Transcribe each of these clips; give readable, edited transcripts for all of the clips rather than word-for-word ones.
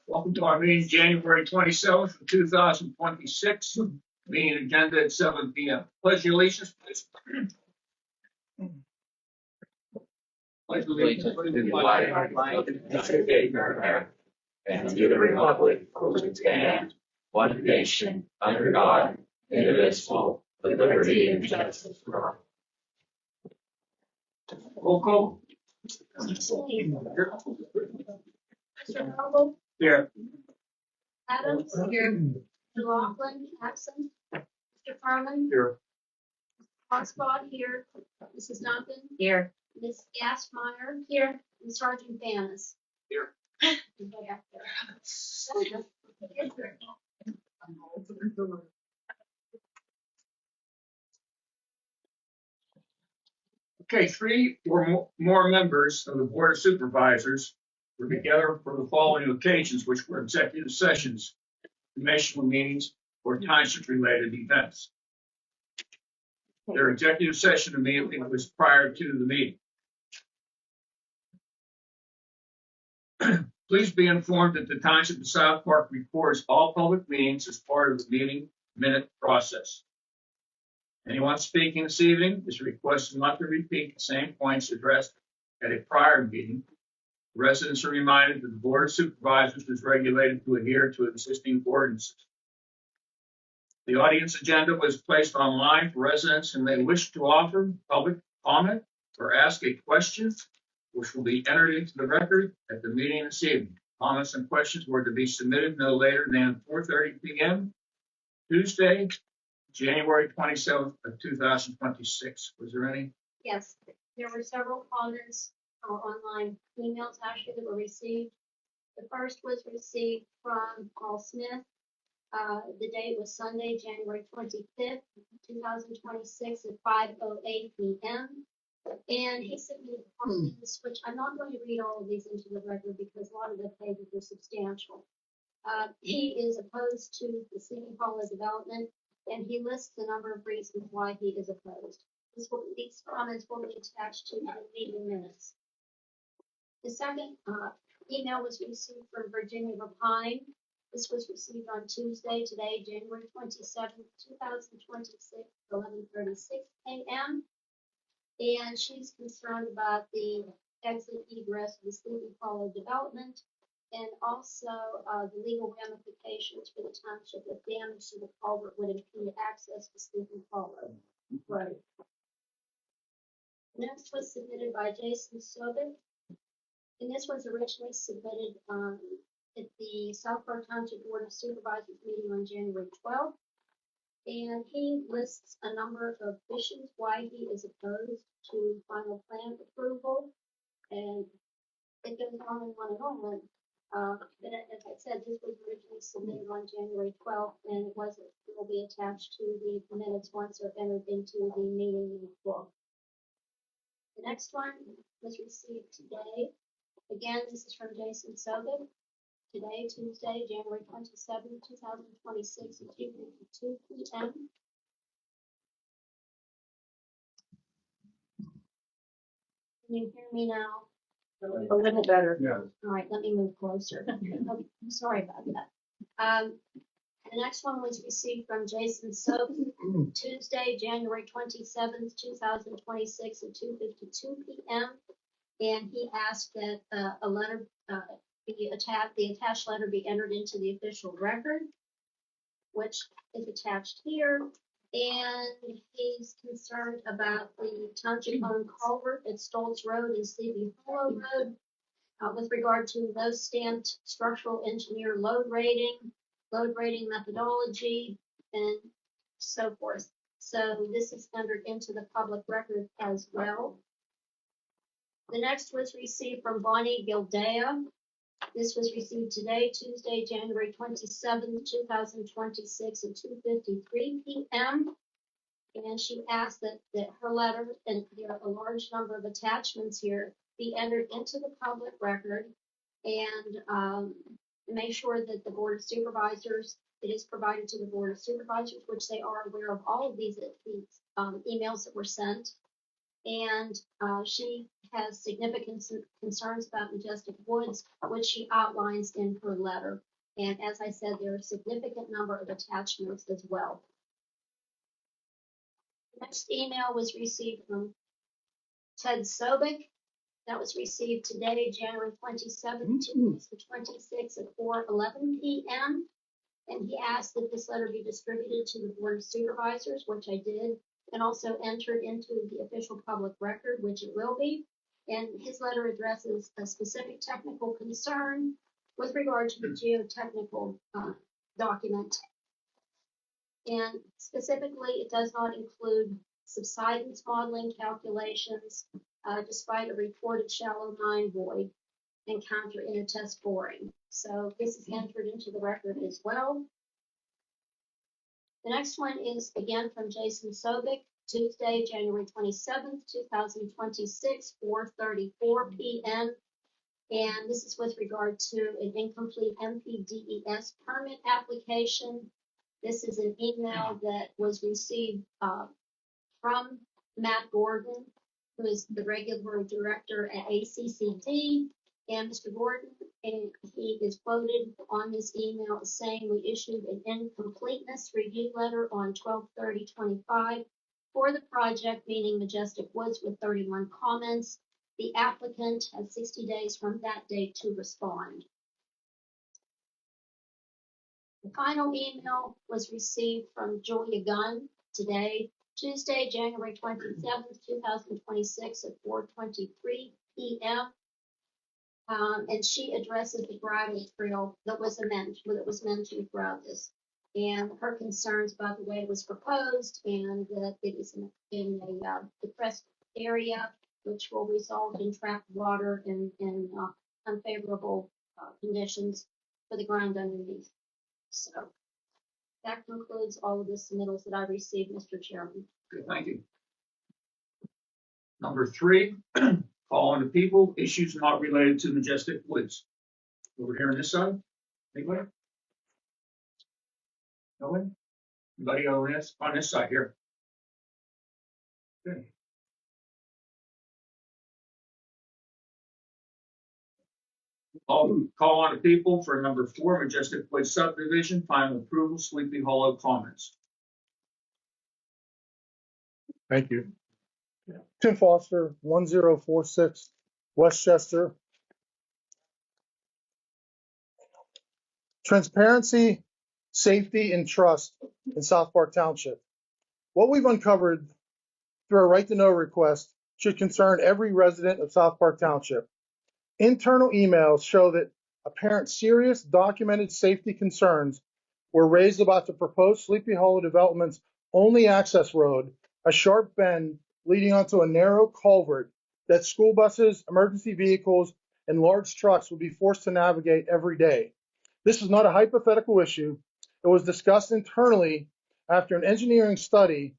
Welcome to our meeting, January 27th, 2026. Meeting agenda at 7 p.m. Pledge your allegiance, please. Pledge allegiance to the flag of the United States of America and to the republic for which it stands, one nation, under God, indivisible, with liberty and justice for all. Roll call. Mr. Noble, Here. Adams, here. Mr. Laughlin, absent. Mr. Furman, Here. Hotspot, here. Mrs. Duncan, here. Ms. Gassmeyer, here. And Sergeant Banis. Here. Okay, 3 or more members of the Board of Supervisors were together for the following occasions, which were executive sessions, informational meetings, or township-related events. Their executive session immediately was prior to the meeting. Please be informed that the Township of South Park records all public meetings as part of the meeting minute process. Anyone speaking this evening is requested not to repeat the same points addressed at a prior meeting. Residents are reminded that the Board of Supervisors is regulated to adhere to existing ordinances. The audience agenda was placed online for residents who may wish to offer public comment or ask a question, which will be entered into the record at the meeting this evening. Comments and questions were to be submitted no later than 4:30 p.m. Tuesday, January 27th of 2026. Was there any? Yes, there were several comments or online emails actually that were received. The first was received from Paul Smith. The date was Sunday, January 25th, 2026 at 5:08 p.m. And he submitted comments, which I'm not going to read all of these into the record because a lot of the pages are substantial. He is opposed to the City Hall development, and he lists a number of reasons why he is opposed. These comments will be attached to the meeting minutes. The second email was received from Virginia Rapine. This was received on Tuesday, today, January 27th, 2026, 11:36 a.m. And she's concerned about the exit egress of the Sleepy Hollow development and also the legal ramifications for the township if damage to the culvert would impede access to Sleepy Hollow. Right. Next was submitted by Jason Sobek, and this was originally submitted at the South Park Township Board of Supervisors meeting on January 12th. And he lists a number of issues why he is opposed to final plan approval. And it goes on and on and on. But as I said, this was originally submitted on January 12th, and it will be attached to the minutes once they're entered into the meeting minute book. The next one was received today. Again, this is from Jason Sobek. Today, Tuesday, January 27th, 2026 at 2:52 p.m. Can you hear me now? A little better. Yeah. All right, let me move closer. I'm sorry about that. The next one was received from Jason Soap, Tuesday, January 27th, 2026 at 2:52 p.m. And he asked that a letter the attached letter be entered into the official record, which is attached here. And he's concerned about the township-owned culvert at Stoltz Road and Sleepy Hollow Road with regard to those stamped structural engineer load rating methodology, and so forth. So this is entered into the public record as well. The next was received from Bonnie Gildea. This was received today, Tuesday, January 27th, 2026 at 2:53 p.m. And she asked that her letter, and there are a large number of attachments here, be entered into the public record, and make sure that the Board of Supervisors, it is provided to the Board of Supervisors, which they are aware of all of these emails that were sent. And she has significant concerns about Majestic Woods, which she outlines in her letter. And as I said, there are a significant number of attachments as well. The next email was received from Ted Sobek. That was received today, January 27th, 2026 at 4:11 p.m. And he asked that this letter be distributed to the Board of Supervisors, which I did, and also entered into the official public record, which it will be. And his letter addresses a specific technical concern with regard to the geotechnical document. And specifically, it does not include subsidence modeling calculations, despite a reported shallow mine void encounter in a test boring. So this is entered into the record as well. The next one is again from Jason Sobek, Tuesday, January 27th, 2026, 4:34 p.m. And this is with regard to an incomplete MPDES permit application. This is an email that was received from Matt Gordon, who is the regular director at ACCD. And Mr. Gordon, and he is quoted on this email as saying, we issued an incompleteness review letter on 12/30/25 for the project, meaning Majestic Woods, with 31 comments. The applicant has 60 days from that date to respond. The final email was received from Julia Gunn today, Tuesday, January 27th, 2026 at 4:23 p.m. And she addresses the gravel trail that was mentioned throughout this, and her concerns about the way it was proposed, and that it is in a depressed area, which will result in trapped water and unfavorable conditions for the ground underneath. So that concludes all of the submittals that I received, Mr. Chairman. Okay, thank you. Number 3, call on the people, issues not related to Majestic Woods. Over here on this side, anybody? No one? Anybody on this side here? Okay. I'll call on the people for number 4, Majestic Woods subdivision, final approval, Sleepy Hollow comments. Thank you. Tim Foster, 1046 Westchester. Transparency, safety, and trust in South Park Township. What we've uncovered through our right to know request should concern every resident of South Park Township. Internal emails show that apparent serious documented safety concerns were raised about the proposed Sleepy Hollow development's only access road, a sharp bend leading onto a narrow culvert that school buses, emergency vehicles, and large trucks would be forced to navigate every day. This is not a hypothetical issue. It was discussed internally after their engineering study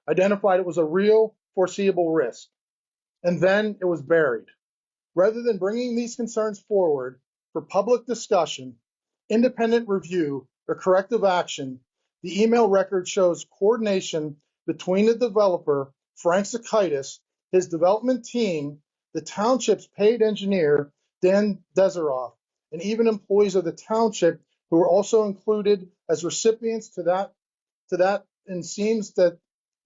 identified it was a real foreseeable risk. And then it was buried. Rather than bringing these concerns forward for public discussion, independent review, or corrective action, the email record shows coordination between the developer, Frank Zakaitis, his development team, the township's paid engineer, Dan Deseroff, and even employees of the township who were also included as recipients to that, and seems that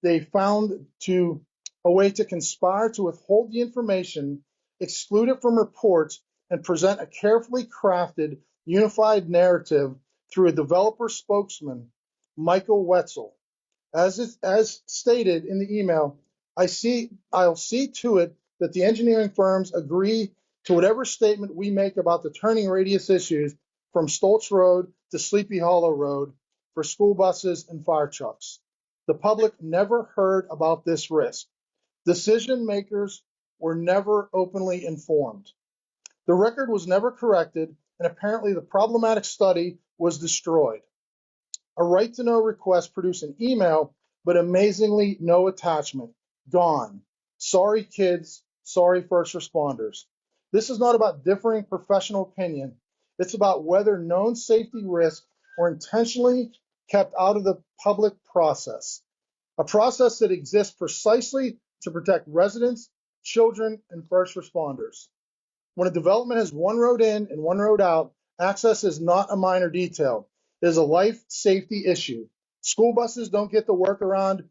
they found a way to conspire to withhold the information, exclude it from reports, and present a carefully crafted, unified narrative through a developer spokesman, Michael Wetzel. As stated in the email, I'll see to it that the engineering firms agree to whatever statement we make about the turning radius issues from Stoltz Road to Sleepy Hollow Road for school buses and fire trucks. The public never heard about this risk. Decision makers were never openly informed. The record was never corrected, and apparently the problematic study was destroyed. A right to know request produced an email, but amazingly no attachment. Gone. Sorry kids, sorry first responders. This is not about differing professional opinion. It's about whether known safety risks were intentionally kept out of the public process, a process that exists precisely to protect residents, children, and first responders. When a development has one road in and one road out, access is not a minor detail. It is a life safety issue. School buses don't get to work around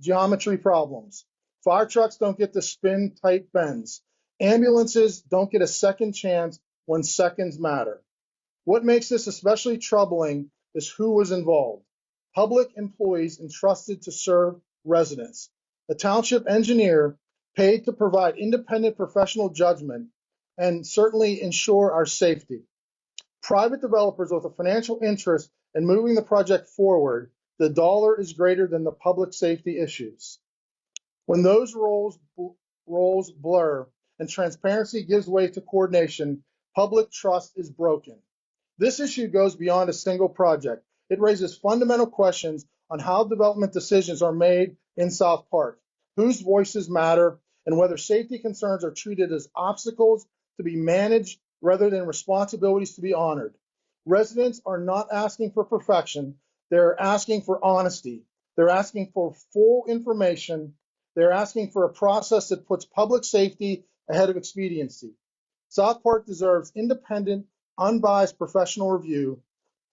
geometry problems. Fire trucks don't get to spin tight bends. Ambulances don't get a second chance when seconds matter. What makes this especially troubling is who was involved. Public employees entrusted to serve residents. A township engineer paid to provide independent professional judgment and certainly ensure our safety. Private developers with a financial interest in moving the project forward, the dollar is greater than the public safety issues. When those roles blur and transparency gives way to coordination, public trust is broken. This issue goes beyond a single project. It raises fundamental questions on how development decisions are made in South Park, whose voices matter, and whether safety concerns are treated as obstacles to be managed rather than responsibilities to be honored. Residents are not asking for perfection. They're asking for honesty. They're asking for full information. They're asking for a process that puts public safety ahead of expediency. South Park deserves independent, unbiased professional review,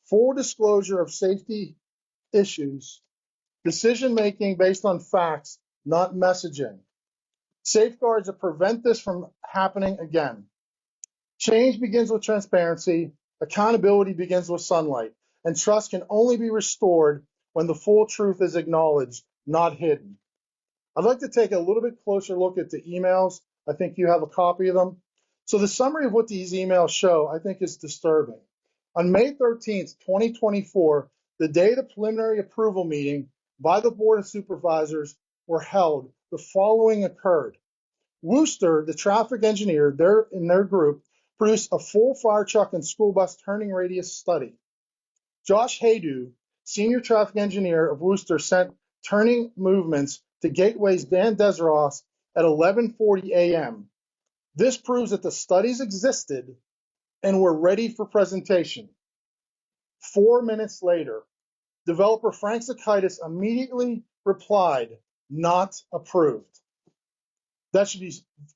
full disclosure of safety issues, decision-making based on facts, not messaging, safeguards that prevent this from happening again. Change begins with transparency, accountability begins with sunlight, and trust can only be restored when the full truth is acknowledged, not hidden. I'd like to take a little bit closer look at the emails. I think you have a copy of them. So the summary of what these emails show, I think, is disturbing. On May 13th, 2024, the day the preliminary approval meeting by the Board of Supervisors were held, the following occurred. Wooster, the traffic engineer, in their group, produced a full fire truck and school bus turning radius study. Josh Haydu, senior traffic engineer of Wooster, sent turning movements to Gateway's Dan Deseros at 11:40 a.m. This proves that the studies existed and were ready for presentation. 4 minutes later, developer Frank Zakaitis immediately replied, "Not approved." That should be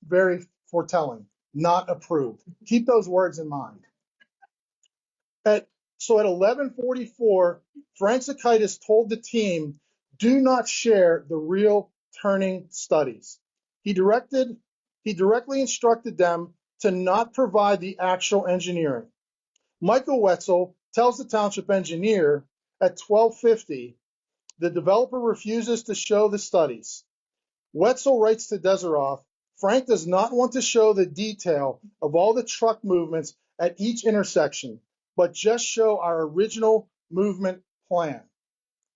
very foretelling. Not approved. Keep those words in mind. So at 11:44, Frank Zakaitis told the team, "Do not share the real turning studies." He directly instructed them to not provide the actual engineering. Michael Wetzel tells the township engineer at 12:50 the developer refuses to show the studies. Wetzel writes to Deseroff, "Frank does not want to show the detail of all the truck movements at each intersection, but just show our original movement plan."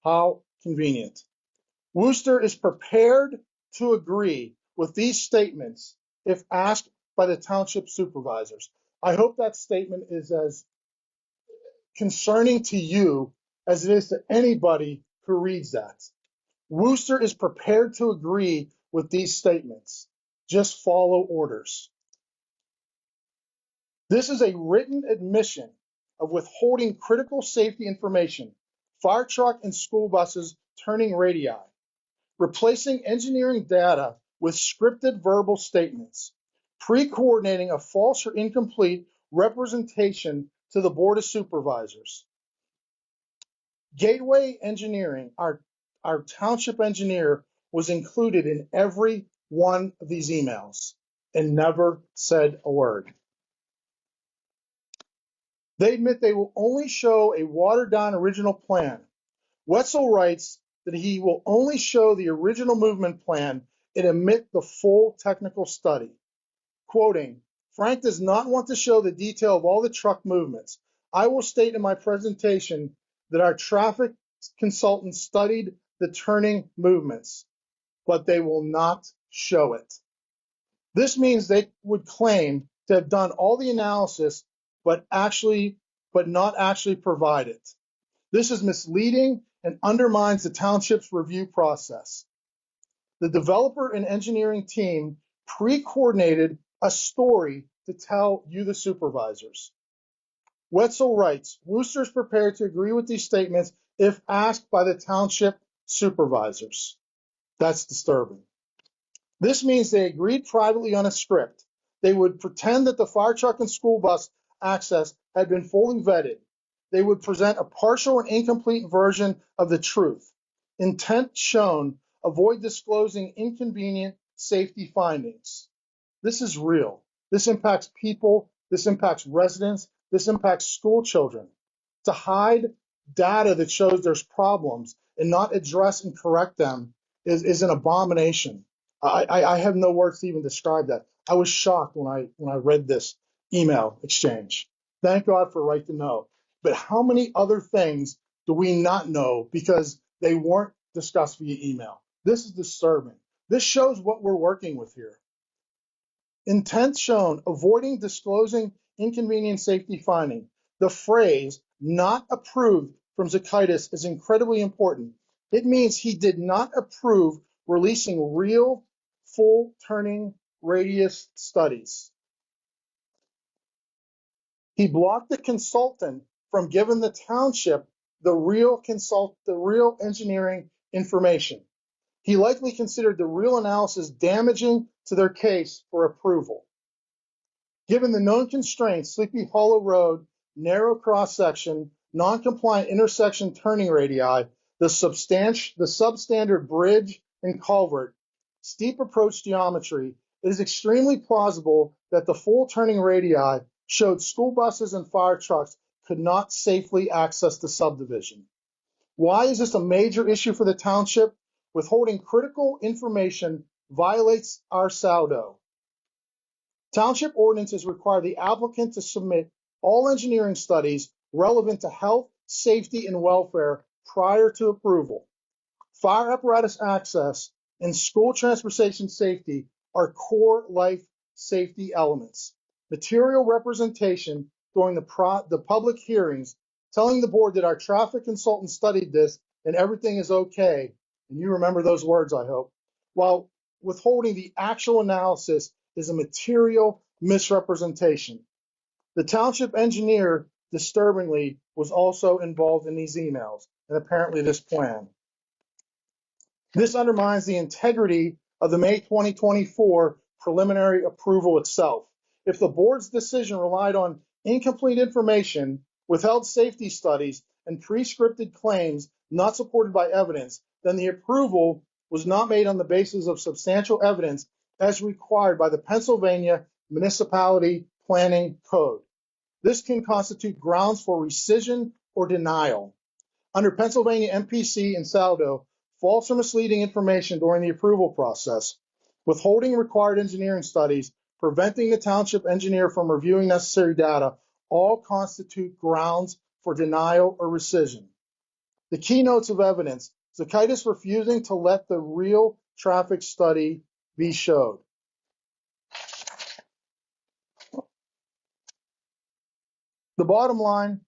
How convenient. Wooster is prepared to agree with these statements if asked by the township supervisors. I hope that statement is as concerning to you as it is to anybody who reads that. Wooster is prepared to agree with these statements. Just follow orders. This is a written admission of withholding critical safety information, fire truck and school buses turning radii, replacing engineering data with scripted verbal statements, pre-coordinating a false or incomplete representation to the Board of Supervisors. Gateway Engineering, our township engineer, was included in every one of these emails and never said a word. They admit they will only show a watered-down original plan. Wetzel writes that he will only show the original movement plan and omit the full technical study. Quoting, Frank does not want to show the detail of all the truck movements. I will state in my presentation that our traffic consultants studied the turning movements, but they will not show it. This means they would claim to have done all the analysis, but not actually provide it. This is misleading and undermines the township's review process. The developer and engineering team pre-coordinated a story to tell you, the supervisors. Wetzel writes, Wooster is prepared to agree with these statements if asked by the township supervisors. That's disturbing. This means they agreed privately on a script. They would pretend that the fire truck and school bus access had been fully vetted. They would present a partial and incomplete version of the truth. Intent shown, avoid disclosing inconvenient safety findings. This is real. This impacts people. This impacts residents. This impacts school children. To hide data that shows there's problems and not address and correct them is an abomination. I have no words to even describe that. I was shocked when I read this email exchange. Thank God for Right to Know. But how many other things do we not know because they weren't discussed via email? This is disturbing. This shows what we're working with here. Intent shown, avoiding disclosing inconvenient safety finding. The phrase not approved from Zakaitis is incredibly important. It means he did not approve releasing real full turning radius studies. He blocked the consultant from giving the township the real engineering information. He likely considered the real analysis damaging to their case for approval. Given the known constraints, Sleepy Hollow Road, narrow cross-section, non-compliant intersection turning radii, the substandard bridge and culvert, steep approach geometry, it is extremely plausible that the full turning radii showed school buses and fire trucks could not safely access the subdivision. Why is this a major issue for the township? Withholding critical information violates our SAUDO. Township ordinances require the applicant to submit all engineering studies relevant to health, safety, and welfare prior to approval. Fire apparatus access and school transportation safety are core life safety elements. Material representation during the public hearings telling the board that our traffic consultant studied this and everything is okay, and you remember those words, I hope, while withholding the actual analysis is a material misrepresentation. The township engineer, disturbingly, was also involved in these emails and apparently this plan. This undermines the integrity of the May 2024 preliminary approval itself. If the board's decision relied on incomplete information, withheld safety studies, and pre-scripted claims not supported by evidence, then the approval was not made on the basis of substantial evidence as required by the Pennsylvania Municipality Planning Code. This can constitute grounds for rescission or denial. Under Pennsylvania MPC and SAUDO, false or misleading information during the approval process, withholding required engineering studies, preventing the township engineer from reviewing necessary data, all constitute grounds for denial or rescission. The keynotes of evidence, Zakaitis refusing to let the real traffic study be showed. The bottom line,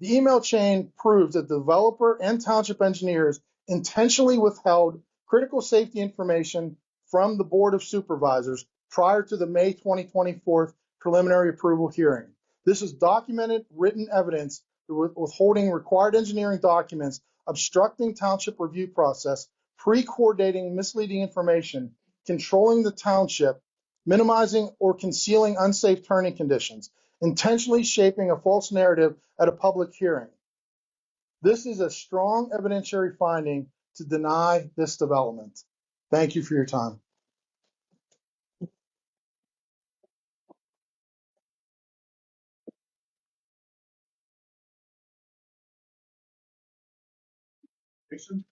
the email chain proves that the developer and township engineers intentionally withheld critical safety information from the Board of Supervisors prior to the May 2024 preliminary approval hearing. This is documented written evidence withholding required engineering documents, obstructing township review process, pre-coordinating misleading information, controlling the township, minimizing or concealing unsafe turning conditions, intentionally shaping a false narrative at a public hearing. This is a strong evidentiary finding to deny this development. Thank you for your time. Jason?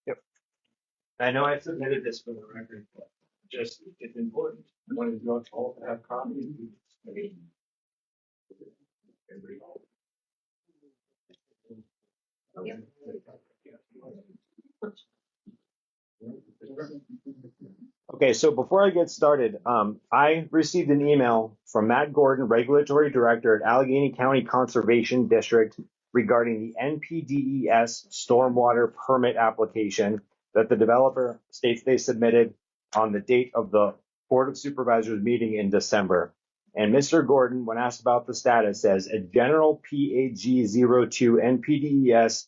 Yep. I know I submitted this for the record, but just, it's important. One of you all to have copies. Okay, so before I get started, I received an email from Matt Gordon, Regulatory Director at Allegheny County Conservation District, regarding the NPDES stormwater permit application that the developer states they submitted on the date of the Board of Supervisors meeting in December. And Mr. Gordon, when asked about the status, says a general PAG02 NPDES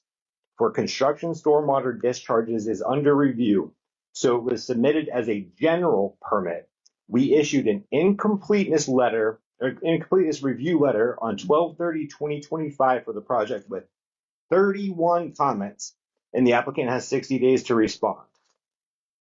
for construction stormwater discharges is under review. So it was submitted as a general permit. We issued an incompleteness review letter on 12/30/2025 for the project with 31 comments, and the applicant has 60 days to respond.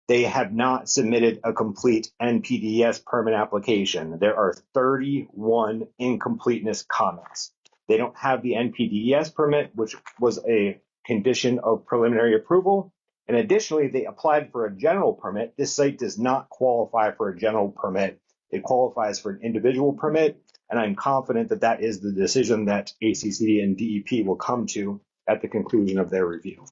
They have not submitted a complete NPDES permit application. There are 31 incompleteness comments. They don't have the NPDES permit, which was a condition of preliminary approval. And additionally, they applied for a general permit. This site does not qualify for a general permit. It qualifies for an individual permit. And I'm confident that that is the decision that ACCD and DEP will come to at the conclusion of their review.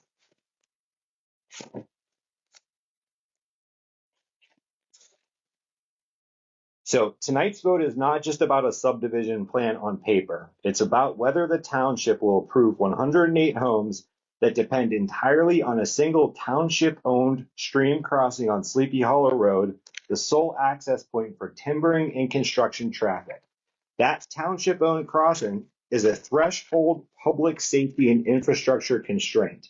So tonight's vote is not just about a subdivision plan on paper. It's about whether the township will approve 108 homes that depend entirely on a single township-owned stream crossing on Sleepy Hollow Road, the sole access point for timbering and construction traffic. That township-owned crossing is a threshold public safety and infrastructure constraint.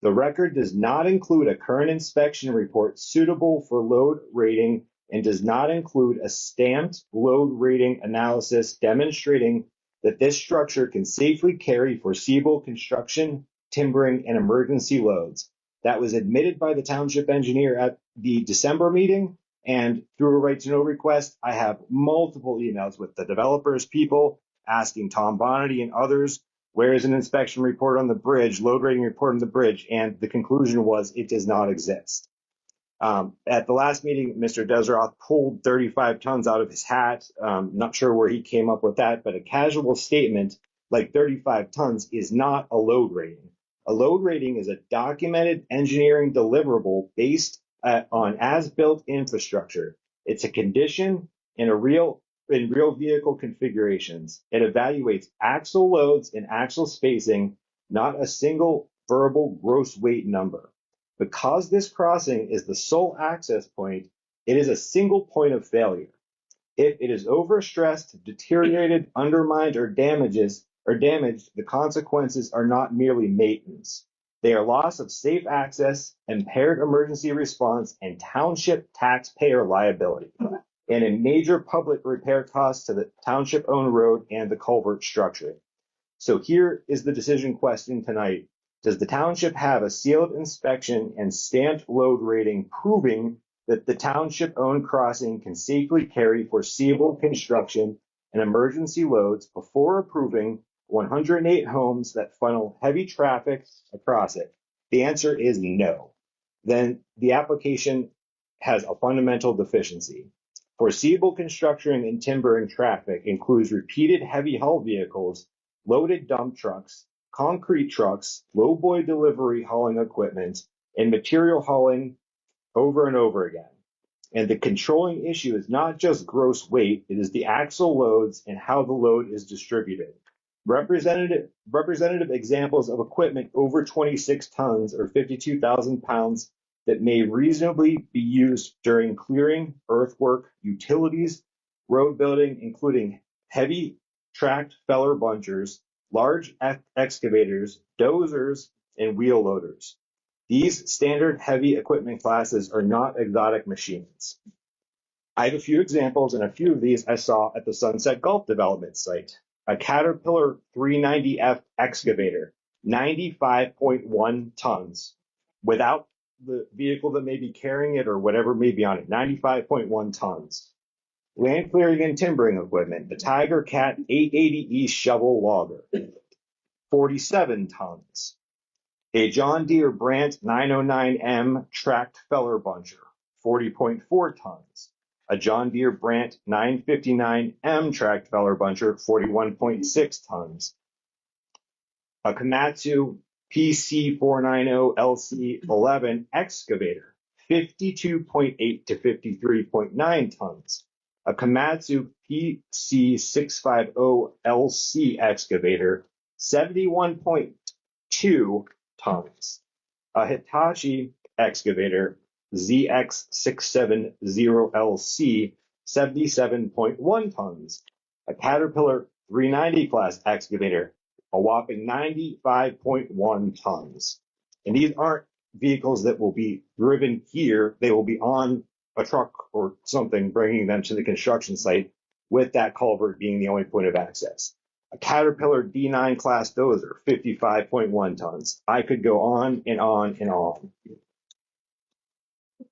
The record does not include a current inspection report suitable for load rating and does not include a stamped load rating analysis demonstrating that this structure can safely carry foreseeable construction, timbering, and emergency loads. That was admitted by the township engineer at the December meeting, and through a right to know request, I have multiple emails with the developers people asking Tom Bonnety and others, where is an inspection report on the bridge, load rating report on the bridge, and the conclusion was it does not exist. At the last meeting, Mr. Deseroth pulled 35 tons out of his hat. Not sure where he came up with that, but a casual statement like 35 tons is not a load rating. A load rating is a documented engineering deliverable based on as-built infrastructure. It's a condition in real vehicle configurations. It evaluates axle loads and axle spacing, not a single verbal gross weight number. Because this crossing is the sole access point, it is a single point of failure. If it is overstressed, deteriorated, undermined, or damaged, the consequences are not merely maintenance. They are loss of safe access, impaired emergency response, and township taxpayer liability, and a major public repair cost to the township-owned road and the culvert structure. So here is the decision question tonight. Does the township have a sealed inspection and stamped load rating proving that the township-owned crossing can safely carry foreseeable construction and emergency loads before approving 108 homes that funnel heavy traffic across it? The answer is no. Then the application has a fundamental deficiency. Foreseeable construction and timbering traffic includes repeated heavy haul vehicles, loaded dump trucks, concrete trucks, lowboy delivery hauling equipment, and material hauling over and over again. And the controlling issue is not just gross weight, it is the axle loads and how the load is distributed. Representative examples of equipment over 26 tons or 52,000 pounds that may reasonably be used during clearing, earthwork, utilities, road building, including heavy tracked feller bunchers, large excavators, dozers, and wheel loaders. These standard heavy equipment classes are not exotic machines. I have a few examples, and a few of these I saw at the Sunset Golf Development site. A Caterpillar 390F excavator, 95.1 tons, without the vehicle that may be carrying it or whatever may be on it, 95.1 tons. Land clearing and timbering equipment, the Tiger Cat 880E shovel logger, 47 tons. A John Deere Brandt 909M tracked feller buncher, 40.4 tons. A John Deere Brandt 959M tracked feller buncher, 41.6 tons. A Komatsu PC490LC11 excavator, 52.8 to 53.9 tons. A Komatsu PC650LC excavator, 71.2 tons. A Hitachi excavator, ZX670LC, 77.1 tons. A Caterpillar 390 class excavator, a whopping 95.1 tons. And these aren't vehicles that will be driven here. They will be on a truck or something, bringing them to the construction site, with that culvert being the only point of access. A Caterpillar D9 class dozer, 55.1 tons. I could go on and on and on.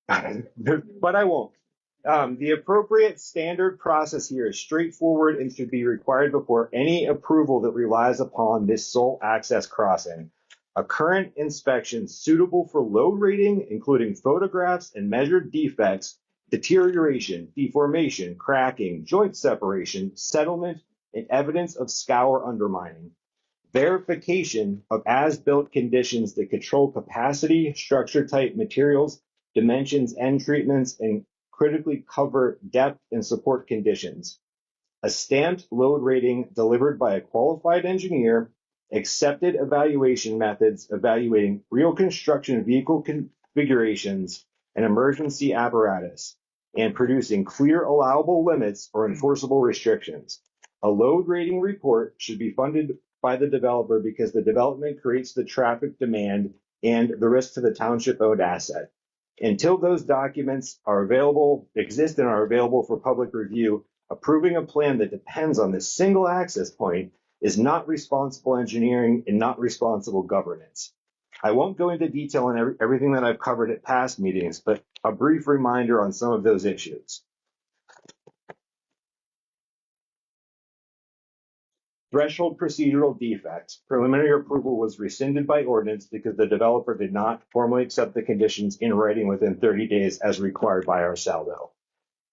But I won't. The appropriate standard process here is straightforward and should be required before any approval that relies upon this sole access crossing. A current inspection suitable for load rating, including photographs and measured defects, deterioration, deformation, cracking, joint separation, settlement, and evidence of scour undermining. Verification of as-built conditions that control capacity, structure type, materials, dimensions, end treatments, and critically cover depth and support conditions. A stamped load rating delivered by a qualified engineer, accepted evaluation methods evaluating real construction vehicle configurations and emergency apparatus, and producing clear allowable limits or enforceable restrictions. A load rating report should be funded by the developer because the development creates the traffic demand and the risk to the township-owned asset. Until those documents are available, exist and are available for public review, approving a plan that depends on this single access point is not responsible engineering and not responsible governance. I won't go into detail on everything that I've covered at past meetings, but a brief reminder on some of those issues. Threshold procedural defects. Preliminary approval was rescinded by ordinance because the developer did not formally accept the conditions in writing within 30 days as required by our saldo.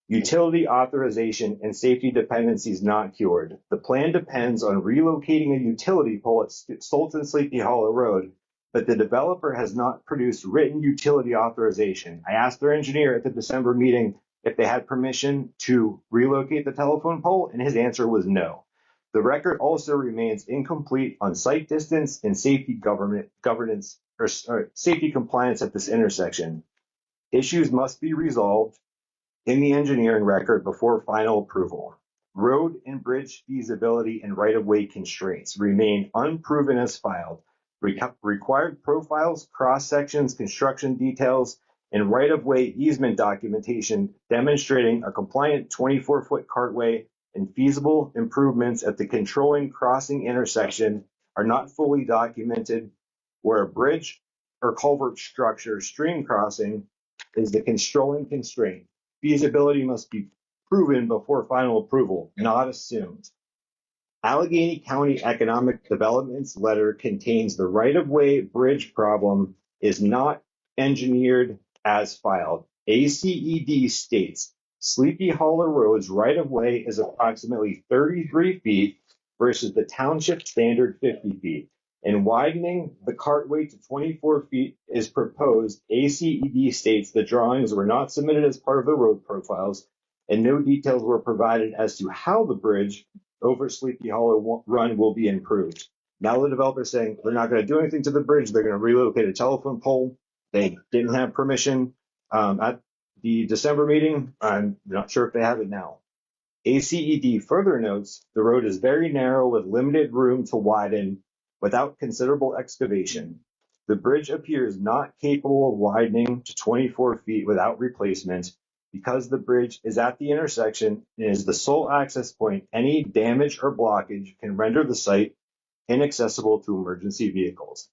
Utility authorization and safety dependencies not cured. The plan depends on relocating a utility pole at Sultan Sleepy Hollow Road, but the developer has not produced written utility authorization. I asked their engineer at the December meeting if they had permission to relocate the telephone pole, and his answer was no. The record also remains incomplete on site distance and safety governance or safety compliance at this intersection. Issues must be resolved in the engineering record before final approval. Road and bridge feasibility and right-of-way constraints remain unproven as filed. Required profiles, cross-sections, construction details, and right-of-way easement documentation demonstrating a compliant 24-foot cartway and feasible improvements at the controlling crossing intersection are not fully documented, where a bridge or culvert structure stream crossing is the controlling constraint. Feasibility must be proven before final approval, not assumed. Allegheny County Economic Development's letter contains the right-of-way bridge problem is not engineered as filed. ACED states Sleepy Hollow Road's right-of-way is approximately 33 feet versus the township standard 50 feet. And widening the cartway to 24 feet is proposed. ACED states the drawings were not submitted as part of the road profiles, and no details were provided as to how the bridge over Sleepy Hollow Run will be improved. Now the developer is saying they're not going to do anything to the bridge. They're going to relocate a telephone pole. They didn't have permission at the December meeting. I'm not sure if they have it now. ACED further notes the road is very narrow with limited room to widen without considerable excavation. The bridge appears not capable of widening to 24 feet without replacement, Because the bridge is at the intersection and is the sole access point, any damage or blockage can render the site inaccessible to emergency vehicles.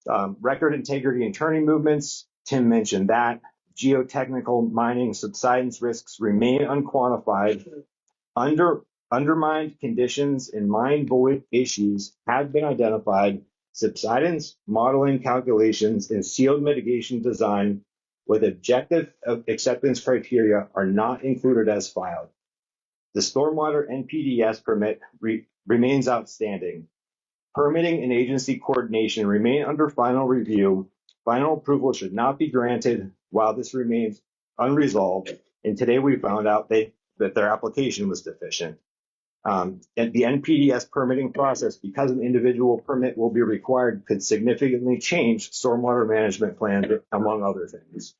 Record integrity and turning movements, Tim mentioned that. Geotechnical mining subsidence risks remain unquantified. Undermined conditions and mine void issues have been identified. Subsidence modeling calculations and sealed mitigation design with objective acceptance criteria are not included as filed. The stormwater NPDES permit remains outstanding. Permitting and agency coordination remain under final review. Final approval should not be granted while this remains unresolved. And today we found out that their application was deficient. And the NPDES permitting process, because an individual permit will be required, could significantly change stormwater management plans, among other things.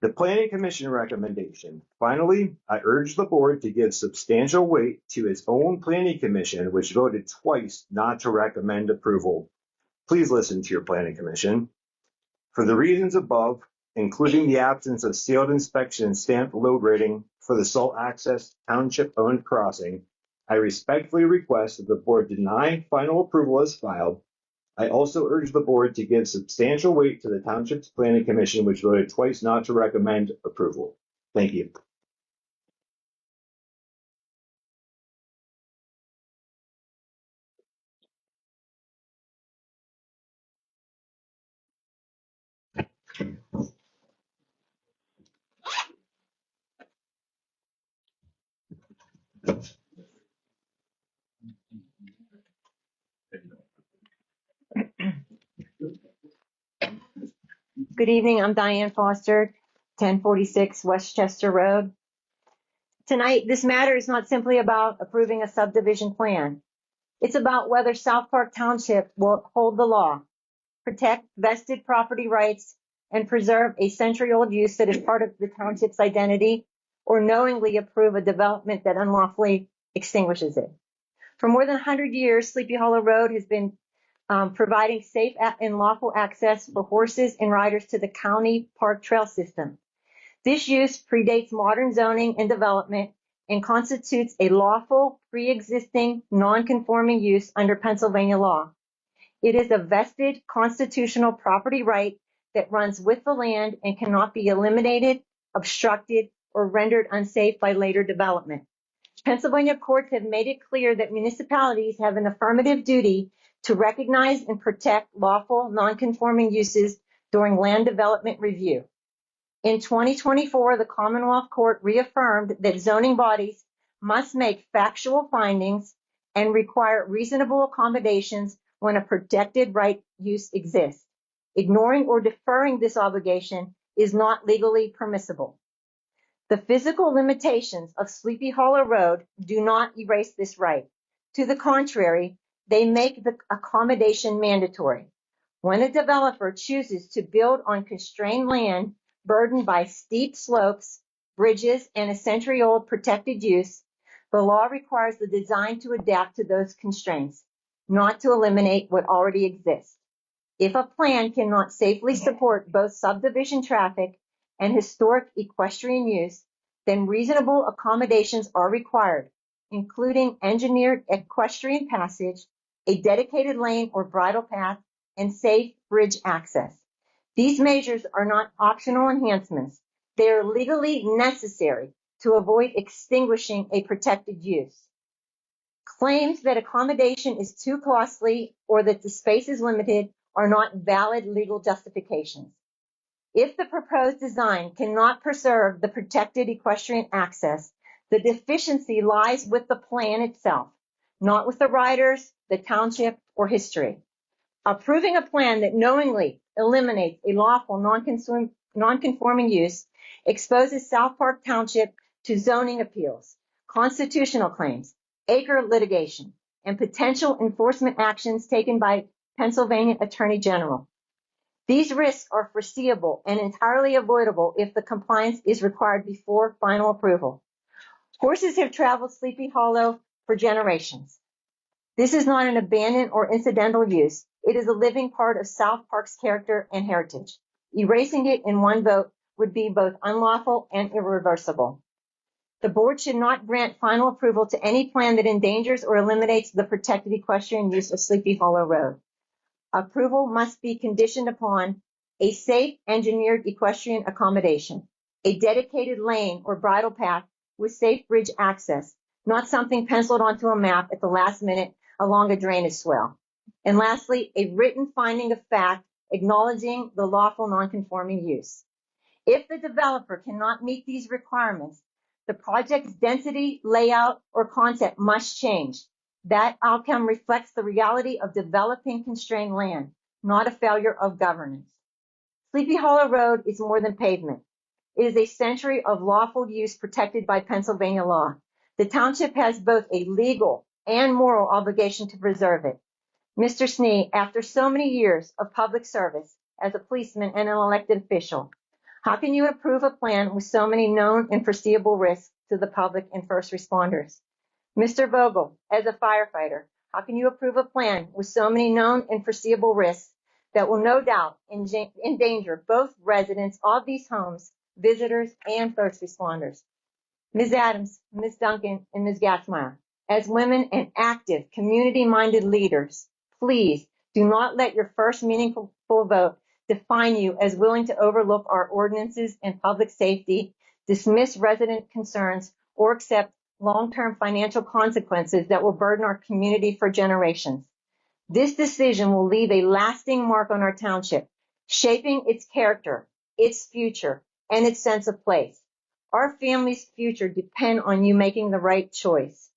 The Planning Commission recommendation. Finally, I urge the board to give substantial weight to its own Planning Commission, which voted twice not to recommend approval. Please listen to your Planning Commission. For the reasons above, including the absence of sealed inspection and stamped load rating for the sole access township-owned crossing, I respectfully request that the board deny final approval as filed. I also urge the board to give substantial weight to the Township's Planning Commission, which voted twice not to recommend approval. Thank you. Good evening, I'm Diane Foster, 1046 Westchester Road. Tonight, this matter is not simply about approving a subdivision plan. It's about whether South Park Township will uphold the law, protect vested property rights, and preserve a century-old use that is part of the township's identity, or knowingly approve a development that unlawfully extinguishes it. For more than 100 years, Sleepy Hollow Road has been providing safe and lawful access for horses and riders to the county park trail system. This use predates modern zoning and development and constitutes a lawful, pre-existing, non-conforming use under Pennsylvania law. It is a vested constitutional property right that runs with the land and cannot be eliminated, obstructed, or rendered unsafe by later development. Pennsylvania courts have made it clear that municipalities have an affirmative duty to recognize and protect lawful non-conforming uses during land development review. In 2024, the Commonwealth Court reaffirmed that zoning bodies must make factual findings and require reasonable accommodations when a protected right use exists. Ignoring or deferring this obligation is not legally permissible. The physical limitations of Sleepy Hollow Road do not erase this right. To the contrary, they make the accommodation mandatory. When a developer chooses to build on constrained land burdened by steep slopes, bridges, and a century-old protected use, the law requires the design to adapt to those constraints, not to eliminate what already exists. If a plan cannot safely support both subdivision traffic and historic equestrian use, then reasonable accommodations are required, including engineered equestrian passage, a dedicated lane or bridle path, and safe bridge access. These measures are not optional enhancements. They are legally necessary to avoid extinguishing a protected use. Claims that accommodation is too costly or that the space is limited are not valid legal justifications. If the proposed design cannot preserve the protected equestrian access, the deficiency lies with the plan itself, not with the riders, the township, or history. Approving a plan that knowingly eliminates a lawful non-conforming use exposes South Park Township to zoning appeals, constitutional claims, acre litigation, and potential enforcement actions taken by Pennsylvania Attorney General. These risks are foreseeable and entirely avoidable if the compliance is required before final approval. Horses have traveled Sleepy Hollow for generations. This is not an abandoned or incidental use. It is a living part of South Park's character and heritage. Erasing it in one vote would be both unlawful and irreversible. The board should not grant final approval to any plan that endangers or eliminates the protected equestrian use of Sleepy Hollow Road. Approval must be conditioned upon a safe engineered equestrian accommodation, a dedicated lane or bridle path with safe bridge access, not something penciled onto a map at the last minute along a drainage swale. And lastly, a written finding of fact acknowledging the lawful nonconforming use. If the developer cannot meet these requirements, the project's density, layout, or concept must change. That outcome reflects the reality of developing constrained land, not a failure of governance. Sleepy Hollow Road is more than pavement. It is a century of lawful use protected by Pennsylvania law. The township has both a legal and moral obligation to preserve it. Mr. Snee, after so many years of public service as a policeman and an elected official, how can you approve a plan with so many known and foreseeable risks to the public and first responders? Mr. Vogel, as a firefighter, how can you approve a plan with so many known and foreseeable risks that will no doubt endanger both residents of these homes, visitors, and first responders? Ms. Adams, Ms. Duncan, and Ms. Gatzmeyer, as women and active, community-minded leaders, please do not let your first meaningful vote define you as willing to overlook our ordinances and public safety, dismiss resident concerns, or accept long-term financial consequences that will burden our community for generations. This decision will leave a lasting mark on our township, shaping its character, its future, and its sense of place. Our family's future depend on you making the right choice.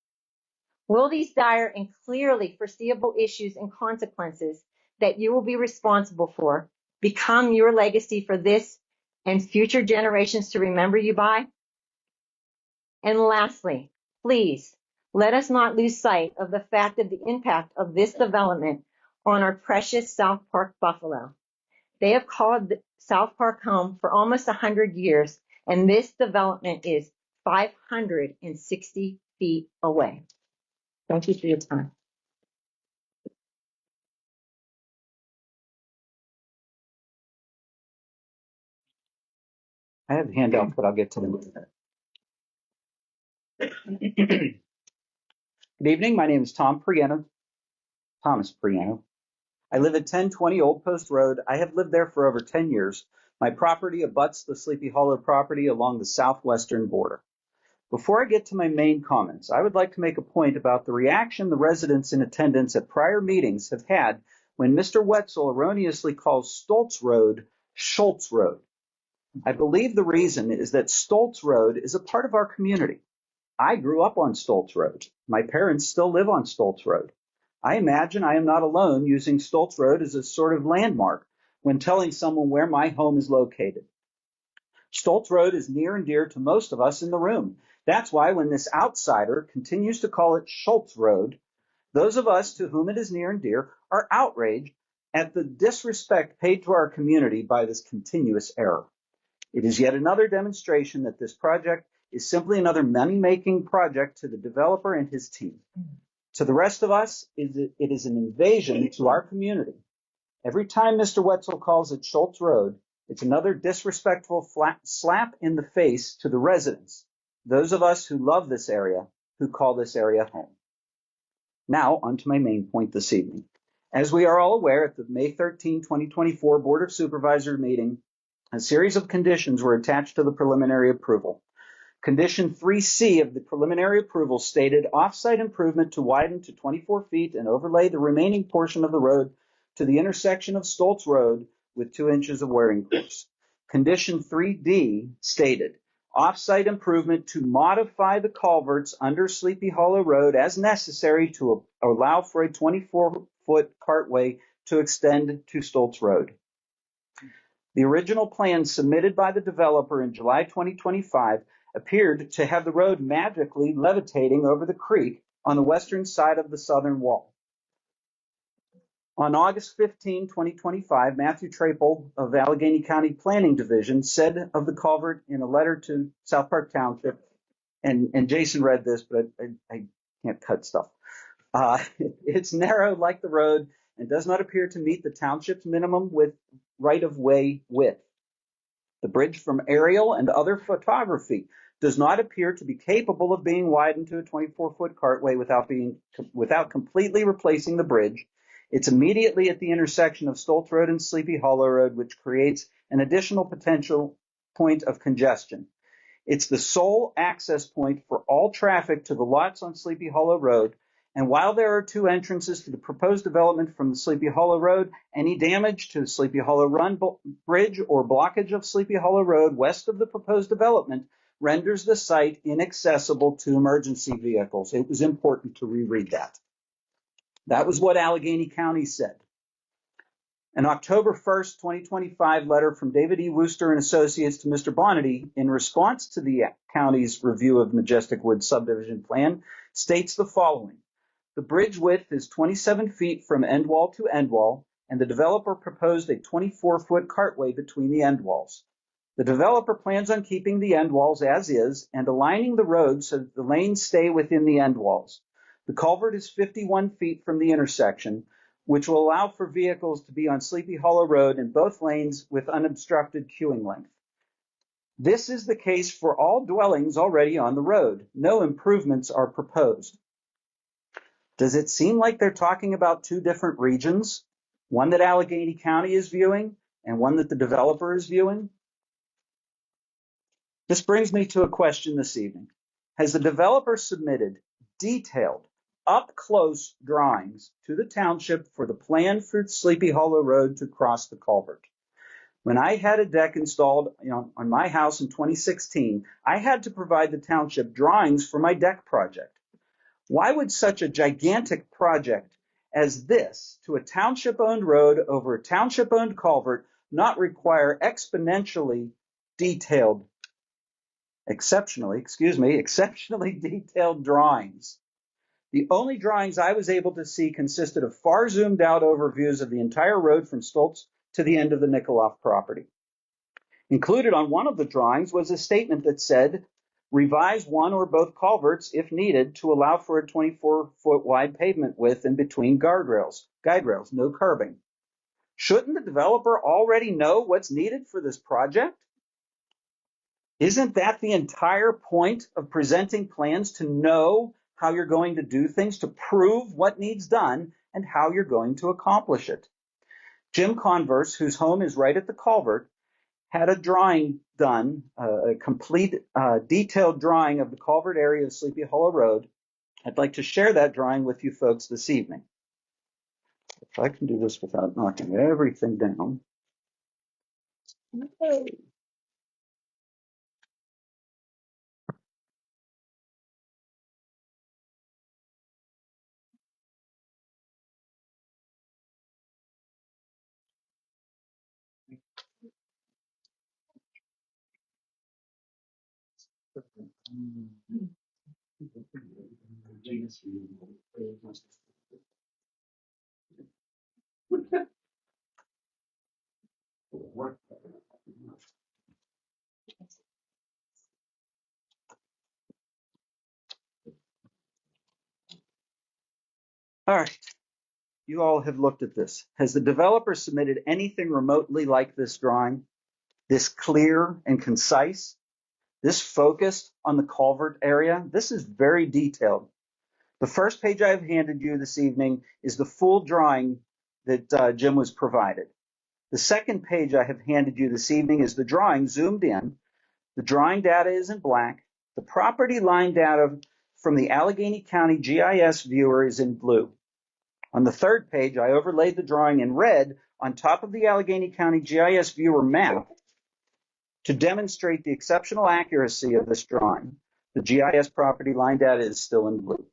Will these dire and clearly foreseeable issues and consequences that you will be responsible for become your legacy for this and future generations to remember you by? And lastly, please, let us not lose sight of the fact of the impact of this development on our precious South Park buffalo. They have called South Park home for almost 100 years, and this development is 560 feet away. Thank you for your time. I have handouts, but I'll get to them in a minute. Good evening. My name is Thomas Priano. I live at 1020 Old Post Road. I have lived there for over 10 years. My property abuts the Sleepy Hollow property along the southwestern border. Before I get to my main comments, I would like to make a point about the reaction the residents in attendance at prior meetings have had when Mr. Wetzel erroneously calls Stoltz Road Schultz Road. I believe the reason is that Stoltz Road is a part of our community. I grew up on Stoltz Road. My parents still live on Stoltz Road. I imagine I am not alone using Stoltz Road as a sort of landmark when telling someone where my home is located. Stoltz Road is near and dear to most of us in the room. That's why when this outsider continues to call it Schultz Road, those of us to whom it is near and dear are outraged at the disrespect paid to our community by this continuous error. It is yet another demonstration that this project is simply another money-making project to the developer and his team. To the rest of us, it is an invasion to our community. Every time Mr. Wetzel calls it Schultz Road, it's another disrespectful slap in the face to the residents, those of us who love this area, who call this area home. Now, on to my main point this evening. As we are all aware, at the May 13, 2024 Board of Supervisors meeting, a series of conditions were attached to the preliminary approval. Condition 3C of the preliminary approval stated off-site improvement to widen to 24 feet and overlay the remaining portion of the road to the intersection of Stoltz Road with 2 inches of wearing course. Condition 3D stated off-site improvement to modify the culverts under Sleepy Hollow Road as necessary to allow for a 24-foot cartway to extend to Stoltz Road. The original plan submitted by the developer in July 2025 appeared to have the road magically levitating over the creek on the western side of the southern wall. On August 15, 2025, Matthew Trapel of Allegheny County Planning Division said of the culvert in a letter to South Park Township, and Jason read this, but I can't cut stuff. It's narrow like the road and does not appear to meet the township's minimum with right-of-way width. The bridge from aerial and other photography does not appear to be capable of being widened to a 24-foot cartway without completely replacing the bridge. It's immediately at the intersection of Stoltz Road and Sleepy Hollow Road, which creates an additional potential point of congestion. It's the sole access point for all traffic to the lots on Sleepy Hollow Road. And while there are two entrances to the proposed development from the Sleepy Hollow Road, any damage to the Sleepy Hollow Run Bridge or blockage of Sleepy Hollow Road west of the proposed development renders the site inaccessible to emergency vehicles. It was important to reread that. That was what Allegheny County said. An October 1st, 2025 letter from David E. Wooster and Associates to Mr. Bonity in response to the county's review of Majestic Woods subdivision plan states the following. The bridge width is 27 feet from end wall to end wall, and the developer proposed a 24-foot cartway between the end walls. The developer plans on keeping the end walls as is and aligning the road so that the lanes stay within the end walls. The culvert is 51 feet from the intersection, which will allow for vehicles to be on Sleepy Hollow Road in both lanes with unobstructed queuing length. This is the case for all dwellings already on the road. No improvements are proposed. Does it seem like they're talking about two different regions? One that Allegheny County is viewing and one that the developer is viewing? This brings me to a question this evening. Has the developer submitted detailed, up-close drawings to the township for the plan for Sleepy Hollow Road to cross the culvert? When I had a deck installed on my house in 2016, I had to provide the township drawings for my deck project. Why would such a gigantic project as this to a township-owned road over a township-owned culvert not require exceptionally detailed drawings? The only drawings I was able to see consisted of far zoomed out overviews of the entire road from Stoltz to the end of the Nikoloff property. Included on one of the drawings was a statement that said, revise one or both culverts if needed to allow for a 24-foot wide pavement width in between guide rails, no curbing. Shouldn't the developer already know what's needed for this project? Isn't that the entire point of presenting plans, to know how you're going to do things, to prove what needs done and how you're going to accomplish it? Jim Converse, whose home is right at the culvert, had a drawing done, a complete detailed drawing of the culvert area of Sleepy Hollow Road. I'd like to share that drawing with you folks this evening. If I can do this without knocking everything down. Okay. All right, you all have looked at this. Has the developer submitted anything remotely like this drawing? This clear and concise? This focused on the culvert area? This is very detailed. The first page I've handed you this evening is the full drawing that Jim was provided. The second page I have handed you this evening is the drawing zoomed in. The drawing data is in black. The property line data from the Allegheny County GIS viewer is in blue. On the third page, I overlaid the drawing in red on top of the Allegheny County GIS viewer map to demonstrate the exceptional accuracy of this drawing. The GIS property line data is still in blue.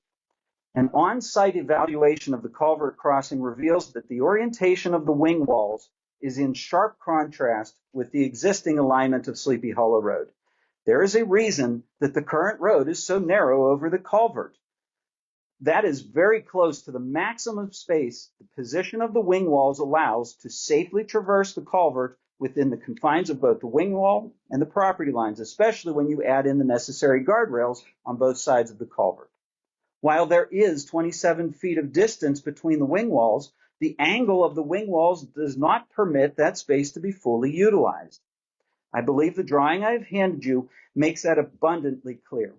An on-site evaluation of the culvert crossing reveals that the orientation of the wing walls is in sharp contrast with the existing alignment of Sleepy Hollow Road. There is a reason that the current road is so narrow over the culvert. That is very close to the maximum space the position of the wing walls allows to safely traverse the culvert within the confines of both the wing wall and the property lines, especially when you add in the necessary guardrails on both sides of the culvert. While there is 27 feet of distance between the wing walls, the angle of the wing walls does not permit that space to be fully utilized. I believe the drawing I've handed you makes that abundantly clear.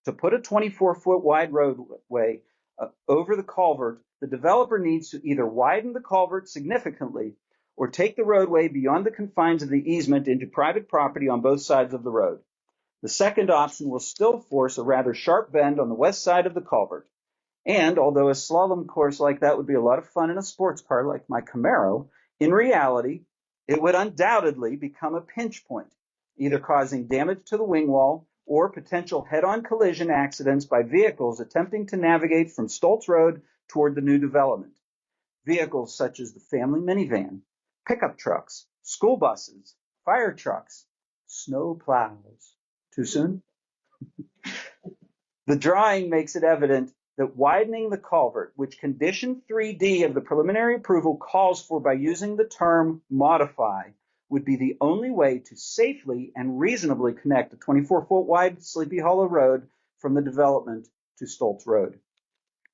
To put a 24-foot wide roadway over the culvert, the developer needs to either widen the culvert significantly or take the roadway beyond the confines of the easement into private property on both sides of the road. The second option will still force a rather sharp bend on the west side of the culvert. And although a slalom course like that would be a lot of fun in a sports car like my Camaro, in reality, it would undoubtedly become a pinch point, either causing damage to the wing wall or potential head-on collision accidents by vehicles attempting to navigate from Stoltz Road toward the new development. Vehicles such as the family minivan, pickup trucks, school buses, fire trucks, snow plows. Too soon? The drawing makes it evident that widening the culvert, which condition 3D of the preliminary approval calls for by using the term modify, would be the only way to safely and reasonably connect a 24-foot wide Sleepy Hollow Road from the development to Stoltz Road.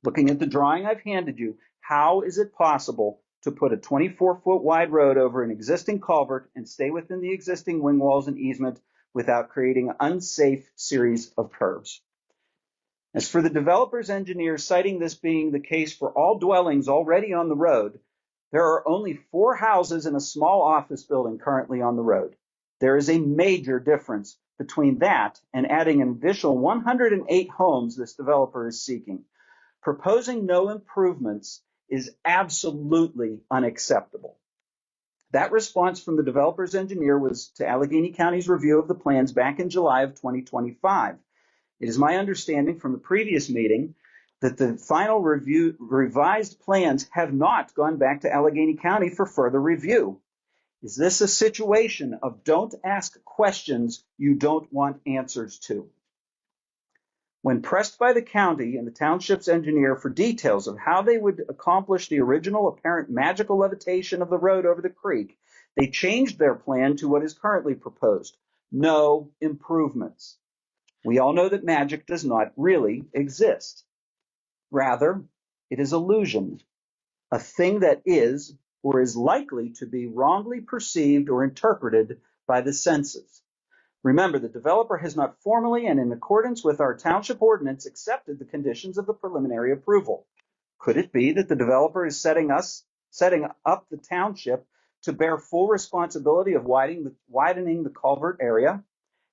Looking at the drawing I've handed you, how is it possible to put a 24-foot wide road over an existing culvert and stay within the existing wing walls and easement without creating an unsafe series of curves? As for the developer's engineer citing this being the case for all dwellings already on the road, there are only 4 houses and a small office building currently on the road. There is a major difference between that and adding an additional 108 homes this developer is seeking. Proposing no improvements is absolutely unacceptable. That response from the developer's engineer was to Allegheny County's review of the plans back in July of 2025. It is my understanding from the previous meeting that the final revised plans have not gone back to Allegheny County for further review. Is this a situation of don't ask questions you don't want answers to? When pressed by the county and the township's engineer for details of how they would accomplish the original apparent magical levitation of the road over the creek, they changed their plan to what is currently proposed: no improvements. We all know that magic does not really exist. Rather, it is illusion, a thing that is or is likely to be wrongly perceived or interpreted by the senses. Remember, the developer has not formally and in accordance with our township ordinance accepted the conditions of the preliminary approval. Could it be that the developer is setting up the township to bear full responsibility of widening the culvert area?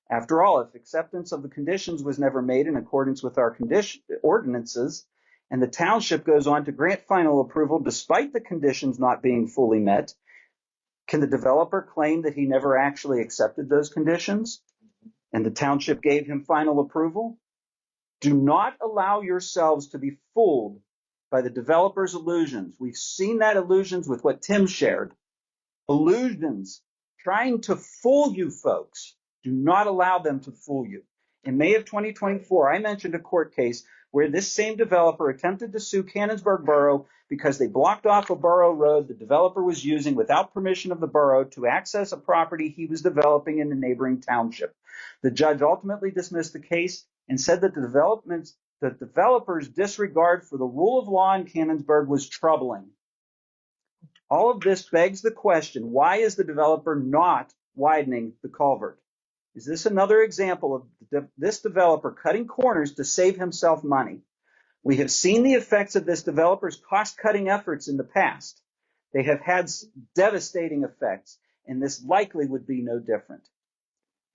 After all, if acceptance of the conditions was never made in accordance with our ordinances, and the township goes on to grant final approval despite the conditions not being fully met, can the developer claim that he never actually accepted those conditions and the township gave him final approval? Do not allow yourselves to be fooled by the developer's illusions. We've seen that illusions with what Tim shared. Illusions trying to fool you folks. Do not allow them to fool you. In May of 2024, I mentioned a court case where this same developer attempted to sue Canonsburg Borough because they blocked off a borough road the developer was using without permission of the borough to access a property he was developing in the neighboring township. The judge ultimately dismissed the case and said that the developer's disregard for the rule of law in Canonsburg was troubling. All of this begs the question, why is the developer not widening the culvert? Is this another example of this developer cutting corners to save himself money? We have seen the effects of this developer's cost-cutting efforts in the past. They have had devastating effects, and this likely would be no different.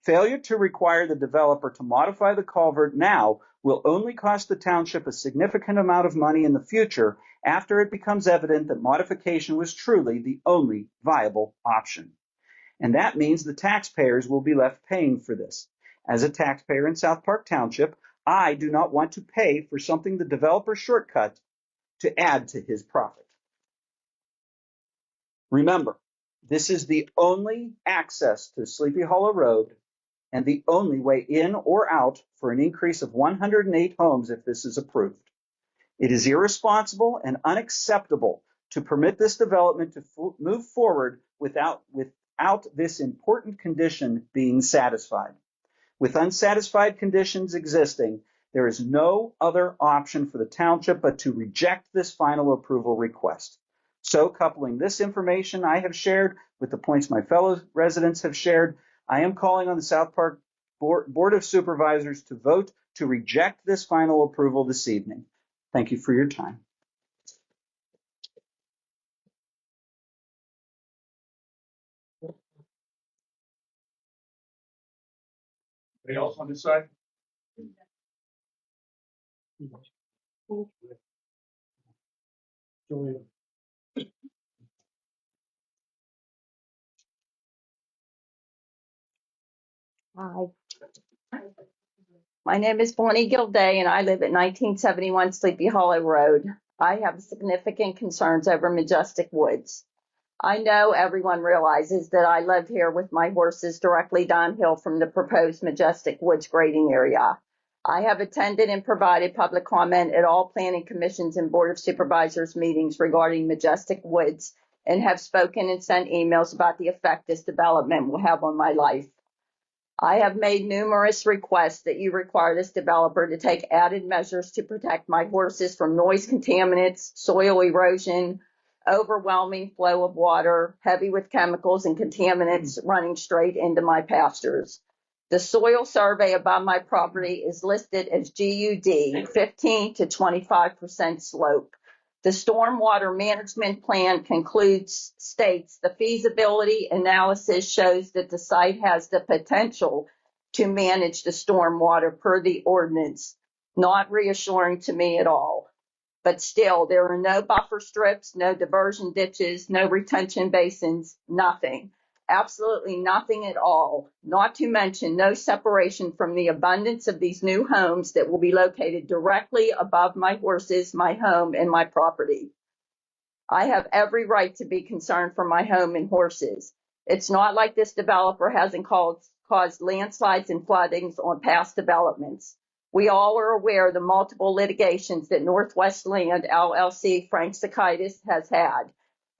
Failure to require the developer to modify the culvert now will only cost the township a significant amount of money in the future after it becomes evident that modification was truly the only viable option. And that means the taxpayers will be left paying for this. As a taxpayer in South Park Township, I do not want to pay for something the developer shortcut to add to his profit. Remember, this is the only access to Sleepy Hollow Road and the only way in or out for an increase of 108 homes if this is approved. It is irresponsible and unacceptable to permit this development to move forward without this important condition being satisfied. With unsatisfied conditions existing, there is no other option for the township but to reject this final approval request. So, coupling this information I have shared with the points my fellow residents have shared, I am calling on the South Park Board of Supervisors to vote to reject this final approval this evening. Thank you for your time. Anybody else on this side? Hi. My name is Bonnie Gilday, and I live at 1971 Sleepy Hollow Road. I have significant concerns over Majestic Woods. I know everyone realizes that I live here with my horses directly downhill from the proposed Majestic Woods grading area. I have attended and provided public comment at all planning commissions and board of supervisors meetings regarding Majestic Woods and have spoken and sent emails about the effect this development will have on my life. I have made numerous requests that you require this developer to take added measures to protect my horses from noise contaminants, soil erosion, overwhelming flow of water, heavy with chemicals and contaminants running straight into my pastures. The soil survey above my property is listed as GUD, 15 to 25% slope. The stormwater management plan states the feasibility analysis shows that the site has the potential to manage the stormwater per the ordinance. Not reassuring to me at all. But still, there are no buffer strips, no diversion ditches, no retention basins, nothing. Absolutely nothing at all. Not to mention no separation from the abundance of these new homes that will be located directly above my horses, my home, and my property. I have every right to be concerned for my home and horses. It's not like this developer hasn't caused landslides and floodings on past developments. We all are aware of the multiple litigations that Northwest Land LLC Frank Sakaitis has had.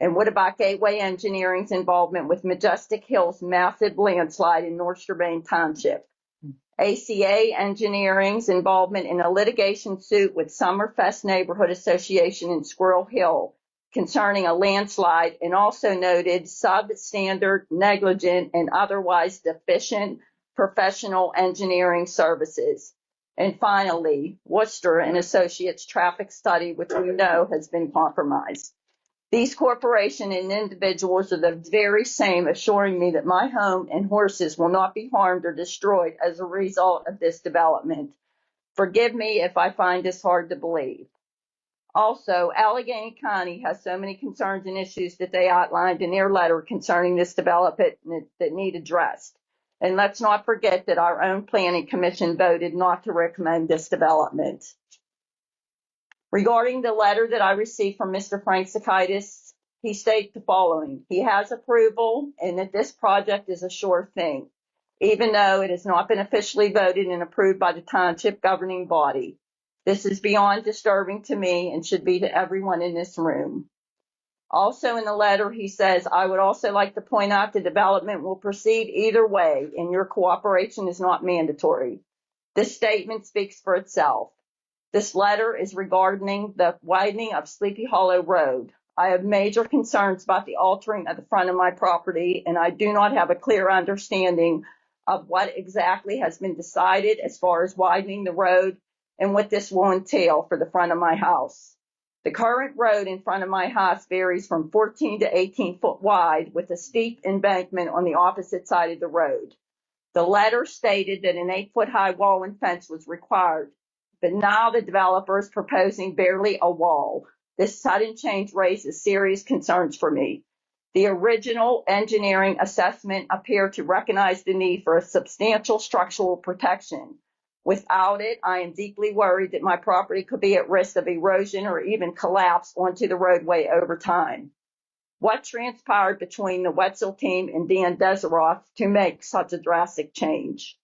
And what about Gateway Engineering's involvement with Majestic Hill's massive landslide in North Strabane Township? ACA Engineering's involvement in a litigation suit with Summerfest Neighborhood Association in Squirrel Hill concerning a landslide, and also noted substandard, negligent, and otherwise deficient professional engineering services. And finally, Worcester and Associates traffic study, which we know has been compromised. These corporations and individuals are the very same assuring me that my home and horses will not be harmed or destroyed as a result of this development. Forgive me if I find this hard to believe. Also, Allegheny County has so many concerns and issues that they outlined in their letter concerning this development that need addressed. And let's not forget that our own planning commission voted not to recommend this development. Regarding the letter that I received from Mr. Frank Sakaitis, he stated the following. He has approval and that this project is a sure thing, even though it has not been officially voted and approved by the township governing body. This is beyond disturbing to me and should be to everyone in this room. Also in the letter, he says, I would also like to point out the development will proceed either way and your cooperation is not mandatory. This statement speaks for itself. This letter is regarding the widening of Sleepy Hollow Road. I have major concerns about the altering of the front of my property, and I do not have a clear understanding of what exactly has been decided as far as widening the road and what this will entail for the front of my house. The current road in front of my house varies from 14 to 18 foot wide with a steep embankment on the opposite side of the road. The letter stated that an 8-foot high wall and fence was required, but now the developer is proposing barely a wall. This sudden change raises serious concerns for me. The original engineering assessment appeared to recognize the need for a substantial structural protection. Without it, I am deeply worried that my property could be at risk of erosion or even collapse onto the roadway over time. What transpired between the Wetzel team and Dan Deseroth to make such a drastic change?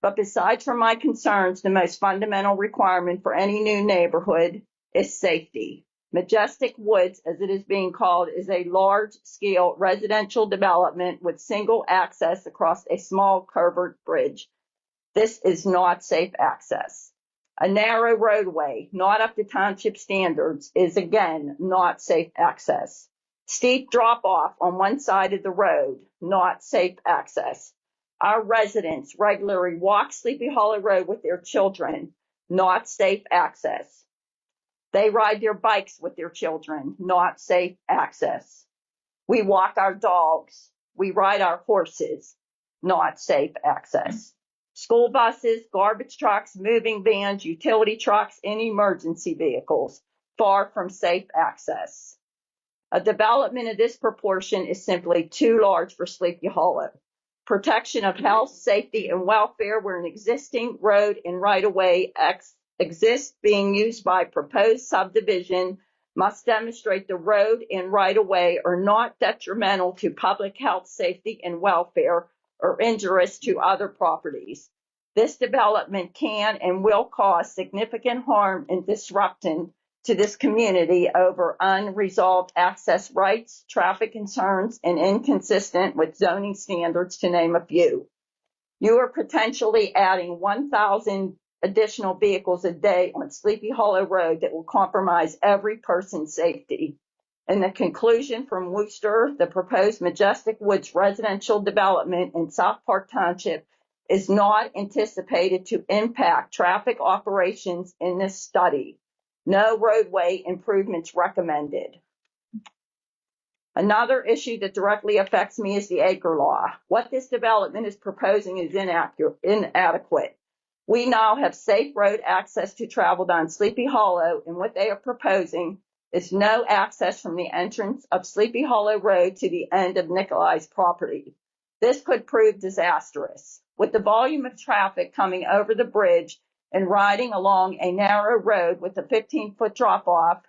But besides from my concerns, the most fundamental requirement for any new neighborhood is safety. Majestic Woods, as it is being called, is a large-scale residential development with single access across a small covered bridge. This is not safe access. A narrow roadway, not up to township standards, is again not safe access. Steep drop off on one side of the road, not safe access. Our residents regularly walk Sleepy Hollow Road with their children, not safe access. They ride their bikes with their children, not safe access. We walk our dogs. We ride our horses, not safe access. School buses, garbage trucks, moving vans, utility trucks, and emergency vehicles, far from safe access. A development of this proportion is simply too large for Sleepy Hollow. Protection of health, safety, and welfare where an existing road and right-of-way exists being used by proposed subdivision must demonstrate the road and right-of-way are not detrimental to public health, safety, and welfare or injurious to other properties. This development can and will cause significant harm and disruption to this community over unresolved access rights, traffic concerns, and inconsistent with zoning standards, to name a few. You are potentially adding 1,000 additional vehicles a day on Sleepy Hollow Road that will compromise every person's safety. In the conclusion from Worcester, the proposed Majestic Woods residential development in South Park Township is not anticipated to impact traffic operations in this study. No roadway improvements recommended. Another issue that directly affects me is the acre law. What this development is proposing is inadequate. We now have safe road access to travel down Sleepy Hollow, and what they are proposing is no access from the entrance of Sleepy Hollow Road to the end of Nikolai's property. This could prove disastrous. With the volume of traffic coming over the bridge and riding along a narrow road with a 15-foot drop-off,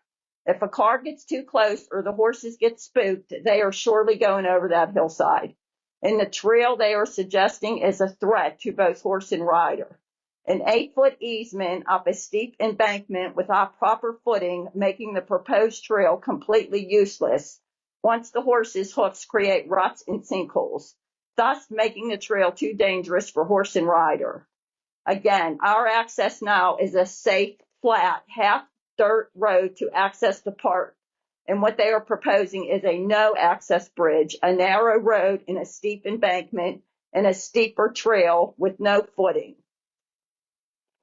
if a car gets too close or the horses get spooked, they are surely going over that hillside. And the trail they are suggesting is a threat to both horse and rider. An 8-foot easement up a steep embankment without proper footing, making the proposed trail completely useless once the horses' hoofs create ruts and sinkholes, thus making the trail too dangerous for horse and rider. Again, our access now is a safe, flat, half-dirt road to access the park. And what they are proposing is a no-access bridge, a narrow road and a steep embankment, and a steeper trail with no footing.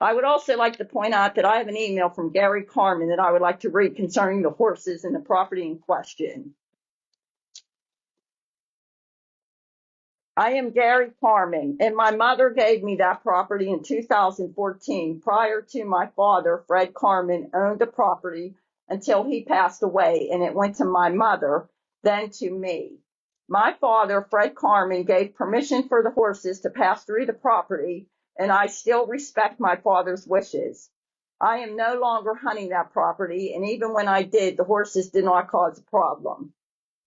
I would also like to point out that I have an email from Gary Carmen that I would like to read concerning the horses and the property in question. I am Gary Carmen, and my mother gave me that property in 2014 prior to my father, Fred Carmen, owned the property until he passed away, and it went to my mother, then to me. My father, Fred Carmen, gave permission for the horses to pass through the property, and I still respect my father's wishes. I am no longer hunting that property, and even when I did, the horses did not cause a problem.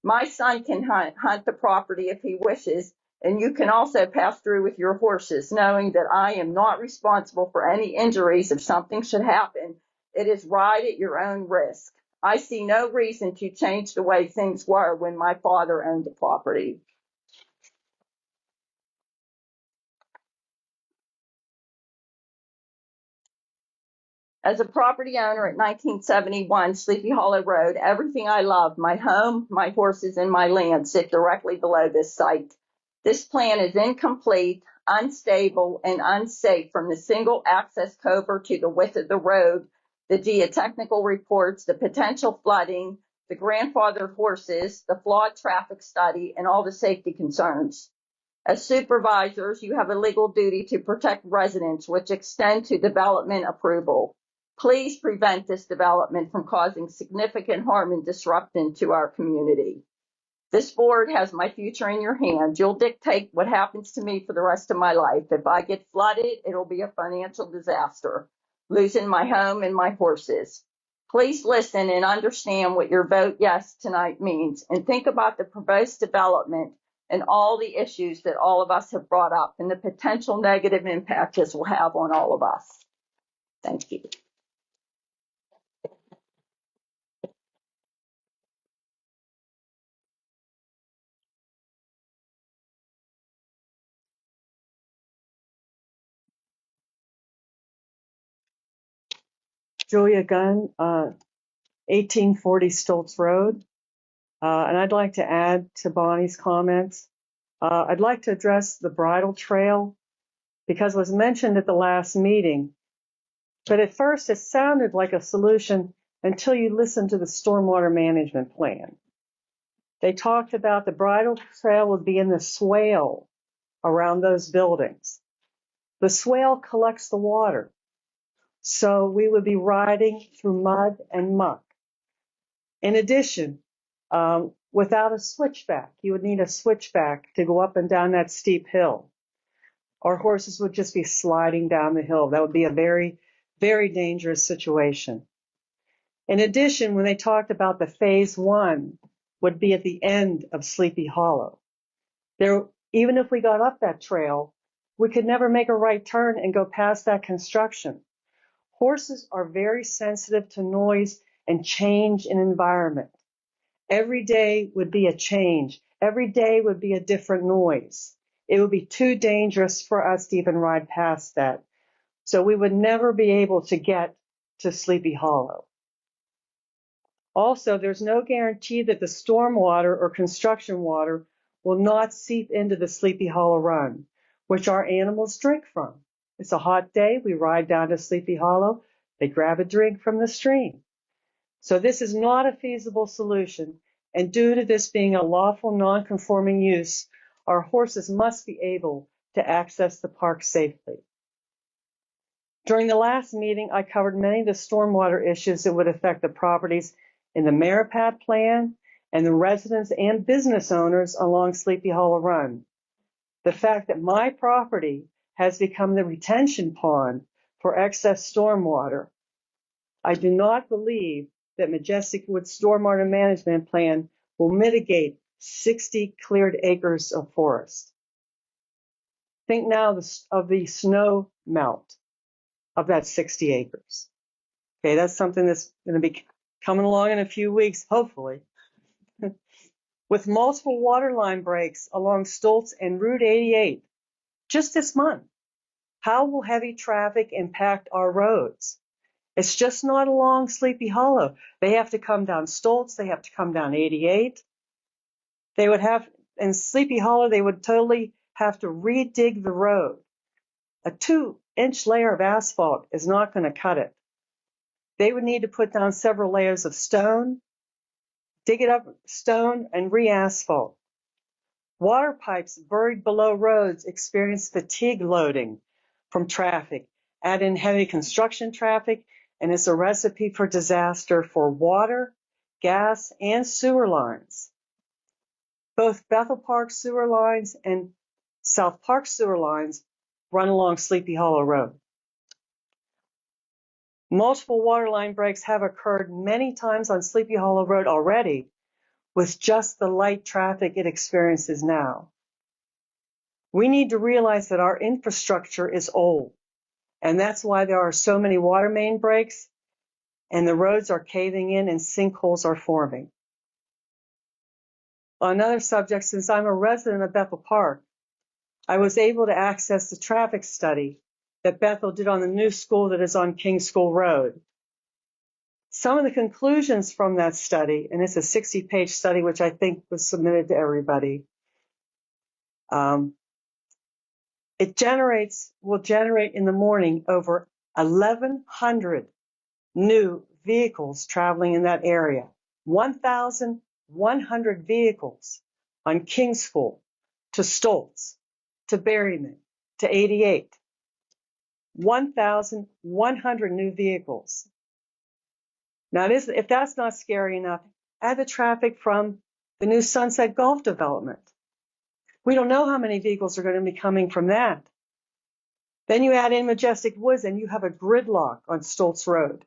My son can hunt the property if he wishes, and you can also pass through with your horses, knowing that I am not responsible for any injuries if something should happen. It is ride at your own risk. I see no reason to change the way things were when my father owned the property. As a property owner at 1971 Sleepy Hollow Road, everything I love, my home, my horses, and my land, sit directly below this site. This plan is incomplete, unstable, and unsafe from the single access covert to the width of the road, the geotechnical reports, the potential flooding, the grandfathered horses, the flawed traffic study, and all the safety concerns. As supervisors, you have a legal duty to protect residents, which extend to development approval. Please prevent this development from causing significant harm and disruption to our community. This board has my future in your hands. You'll dictate what happens to me for the rest of my life. If I get flooded, it'll be a financial disaster, losing my home and my horses. Please listen and understand what your vote yes tonight means, and think about the proposed development and all the issues that all of us have brought up and the potential negative impact this will have on all of us. Thank you. Julia Gunn, 1840 Stoltz Road. And I'd like to add to Bonnie's comments. I'd like to address the bridle trail because it was mentioned at the last meeting. But at first it sounded like a solution until you listened to the stormwater management plan. They talked about the bridle trail would be in the swale around those buildings. The swale collects the water. So we would be riding through mud and muck. In addition, without a switchback, you would need a switchback to go up and down that steep hill. Our horses would just be sliding down the hill. That would be a very, very dangerous situation. In addition, when they talked about the phase 1 would be at the end of Sleepy Hollow. There, even if we got up that trail, we could never make a right turn and go past that construction. Horses are very sensitive to noise and change in environment. Every day would be a change. Every day would be a different noise. It would be too dangerous for us to even ride past that. So we would never be able to get to Sleepy Hollow. Also, there's no guarantee that the storm water or construction water will not seep into the Sleepy Hollow Run, which our animals drink from. It's a hot day. We ride down to Sleepy Hollow. They grab a drink from the stream. So this is not a feasible solution. And due to this being a lawful non-conforming use, our horses must be able to access the park safely. During the last meeting, I covered many of the stormwater issues that would affect the properties in the Maripat plan and the residents and business owners along Sleepy Hollow Run. The fact that my property has become the retention pond for excess stormwater, I do not believe that Majestic Woods Stormwater Management Plan will mitigate 60 cleared acres of forest. Think now of the snow melt of that 60 acres. Okay, that's something that's going to be coming along in a few weeks, hopefully. With multiple water line breaks along Stoltz and Route 88 just this month, how will heavy traffic impact our roads? It's just not along Sleepy Hollow. They have to come down Stoltz. They have to come down 88. They would have, in Sleepy Hollow, they would totally have to redig the road. A 2-inch layer of asphalt is not going to cut it. They would need to put down several layers of stone, dig it up stone, and re-asphalt. Water pipes buried below roads experience fatigue loading from traffic. Add in heavy construction traffic, and it's a recipe for disaster for water, gas, and sewer lines. Both Bethel Park sewer lines and South Park sewer lines run along Sleepy Hollow Road. Multiple water line breaks have occurred many times on Sleepy Hollow Road already with just the light traffic it experiences now. We need to realize that our infrastructure is old, and that's why there are so many water main breaks and the roads are caving in and sinkholes are forming. On another subject, since I'm a resident of Bethel Park, I was able to access the traffic study that Bethel did on the new school that is on King School Road. Some of the conclusions from that study, and it's a 60-page study which I think was submitted to everybody, will generate in the morning over 1,100 new vehicles traveling in that area. 1,100 vehicles on King School to Stoltz, to Berryman, to 88. 1,100 new vehicles. Now, if that's not scary enough, add the traffic from the new Sunset Golf development. We don't know how many vehicles are going to be coming from that. Then you add in Majestic Woods and you have a gridlock on Stoltz Road.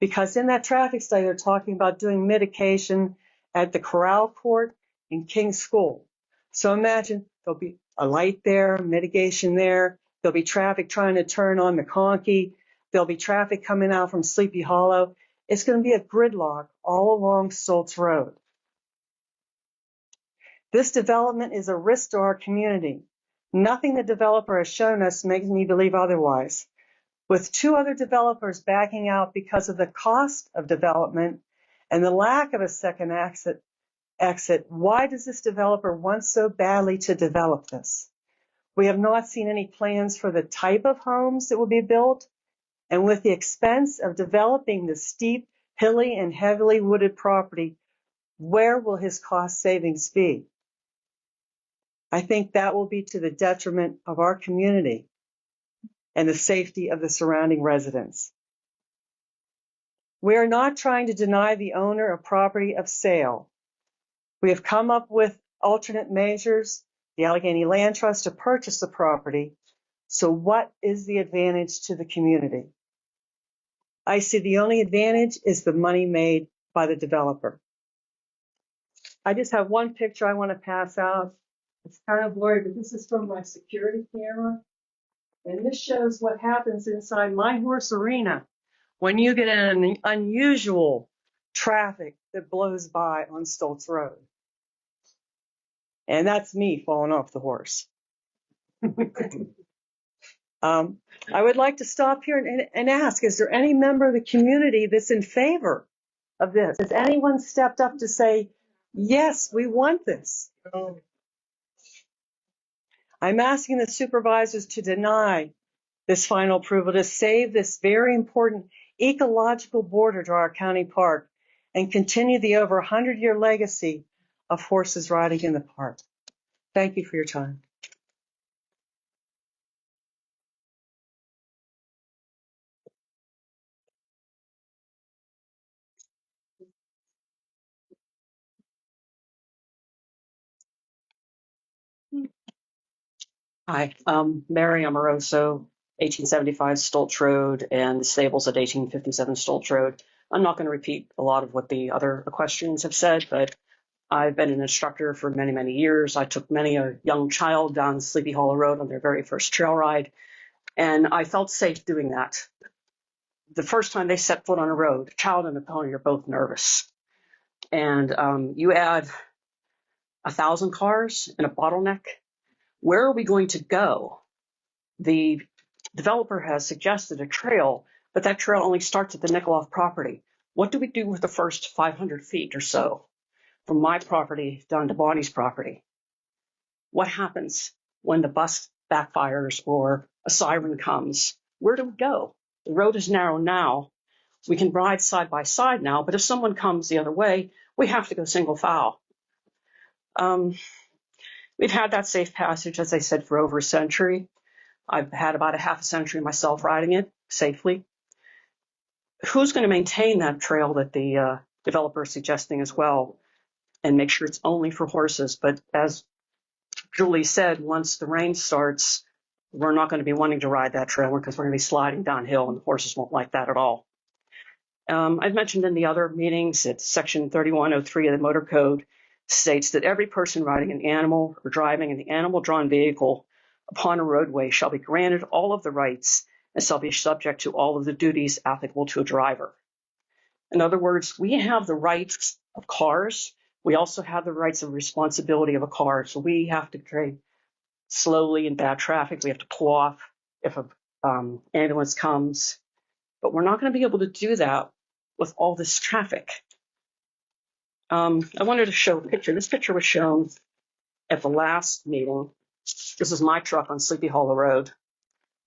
Because in that traffic study, they're talking about doing mitigation at the Corral Court in King School. So imagine there'll be a light there, mitigation there. There'll be traffic trying to turn on McConkey. There'll be traffic coming out from Sleepy Hollow. It's going to be a gridlock all along Stoltz Road. This development is a risk to our community. Nothing the developer has shown us makes me believe otherwise. With 2 other developers backing out because of the cost of development and the lack of a second exit, exit. Why does this developer want so badly to develop this? We have not seen any plans for the type of homes that will be built, and with the expense of developing the steep, hilly, and heavily wooded property, where will his cost savings be? I think that will be to the detriment of our community and the safety of the surrounding residents. We are not trying to deny the owner a property of sale. We have come up with alternate measures, the Allegheny Land Trust, to purchase the property. So what is the advantage to the community? I see the only advantage is the money made by the developer. I just have one picture I want to pass out. It's kind of blurry, but this is from my security camera. And this shows what happens inside my horse arena when you get an unusual traffic that blows by on Stoltz Road. And that's me falling off the horse. I would like to stop here and ask, is there any member of the community that's in favor of this? Has anyone stepped up to say, yes, we want this? I'm asking the supervisors to deny this final approval to save this very important ecological border to our county park and continue the over 100-year legacy of horses riding in the park. Thank you for your time. Hi, Mary Amoroso, 1875 Stoltz Road, and the stables at 1857 Stoltz Road. I'm not going to repeat a lot of what the other equestrians have said, but I've been an instructor for many, many years. I took many a young child down Sleepy Hollow Road on their very first trail ride, and I felt safe doing that. The first time they set foot on a road, a child and a pony are both nervous. And you add 1,000 cars and a bottleneck, where are we going to go? The developer has suggested a trail, but that trail only starts at the Nikoloff property. What do we do with the first 500 feet or so from my property down to Bonnie's property? What happens when the bus backfires or a siren comes? Where do we go? The road is narrow now. We can ride side by side now, but if someone comes the other way, we have to go single file. We've had that safe passage, as I said, for over a century. I've had about a half a century myself riding it safely. Who's going to maintain that trail that the developer is suggesting as well and make sure it's only for horses? But as Julie said, once the rain starts, we're not going to be wanting to ride that trail because we're going to be sliding downhill and the horses won't like that at all. I've mentioned in the other meetings that Section 3103 of the Motor Code states that every person riding an animal or driving an animal-drawn vehicle upon a roadway shall be granted all of the rights and shall be subject to all of the duties applicable to a driver. In other words, we have the rights of cars. We also have the rights and responsibility of a car. So we have to drive slowly in bad traffic. We have to pull off if an ambulance comes. But we're not going to be able to do that with all this traffic. I wanted to show a picture. This picture was shown at the last meeting. This is my truck on Sleepy Hollow Road.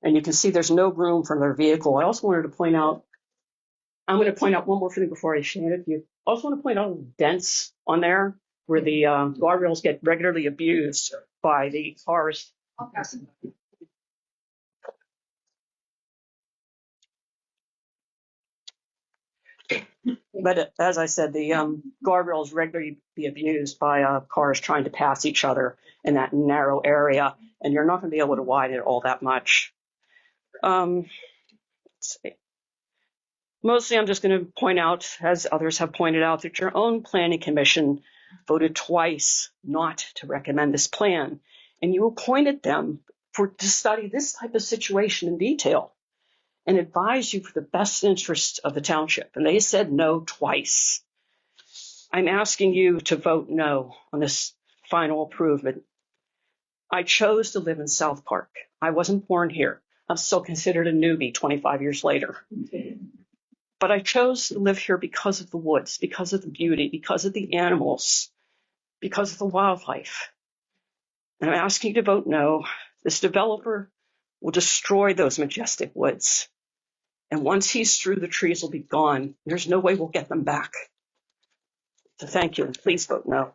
And you can see there's no room for their vehicle. I also wanted to point out, I'm going to point out one more thing before I share it. You also want to point out dents on there where the guardrails get regularly abused by the cars. But as I said, the guardrails regularly be abused by cars trying to pass each other in that narrow area, and you're not going to be able to widen it all that much. Let's see. Mostly I'm just going to point out, as others have pointed out, that your own planning commission voted twice not to recommend this plan, and you appointed them to study this type of situation in detail and advise you for the best interest of the township. And they said no twice. I'm asking you to vote no on this final approval. I chose to live in South Park. I wasn't born here. I'm still considered a newbie 25 years later. But I chose to live here because of the woods, because of the beauty, because of the animals. because of the wildlife. And I'm asking you to vote no. This developer will destroy those majestic woods. And once he's through, the trees will be gone. There's no way we'll get them back. So thank you. Please vote no.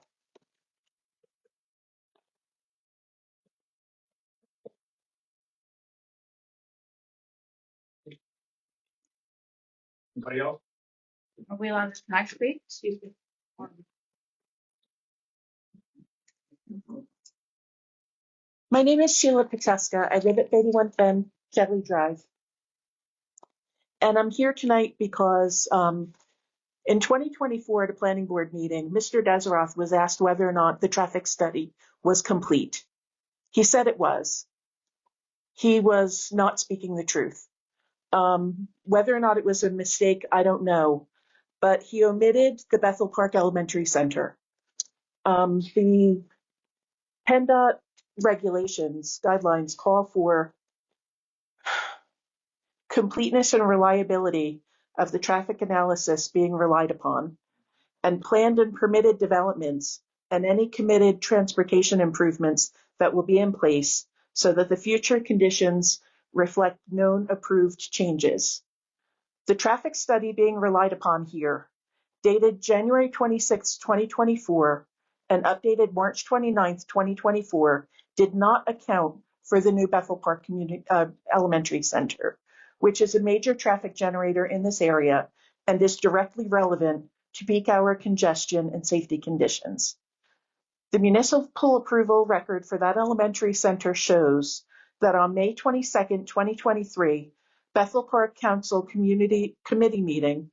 Anybody else? Are we allowed to next speak? Excuse me. My name is Sheila Pacheska. I live at 3110 Chevy Drive. And I'm here tonight because in 2024 at a planning board meeting, Mr. Deseroth was asked whether or not the traffic study was complete. He said it was. He was not speaking the truth. Whether or not it was a mistake, I don't know. But he omitted the Bethel Park Elementary Center. The PennDOT regulations, guidelines call for completeness and reliability of the traffic analysis being relied upon, and planned and permitted developments and any committed transportation improvements that will be in place so that the future conditions reflect known approved changes. The traffic study being relied upon here, dated January 26, 2024, and updated March 29, 2024, did not account for the new Bethel Park Elementary Center, which is a major traffic generator in this area and is directly relevant to peak hour congestion and safety conditions. The municipal approval record for that elementary center shows that on May 22, 2023, Bethel Park Council Committee meeting,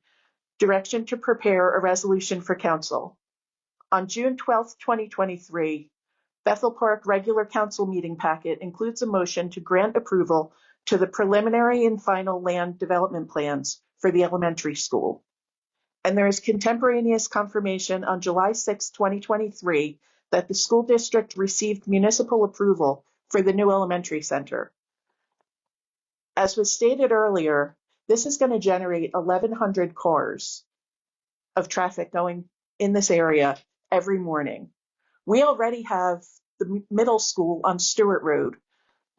direction to prepare a resolution for council. On June 12, 2023, Bethel Park regular council meeting packet includes a motion to grant approval to the preliminary and final land development plans for the elementary school. And there is contemporaneous confirmation on July 6, 2023, that the school district received municipal approval for the new elementary center. As was stated earlier, this is going to generate 1,100 cars of traffic going in this area every morning. We already have the middle school on Stewart Road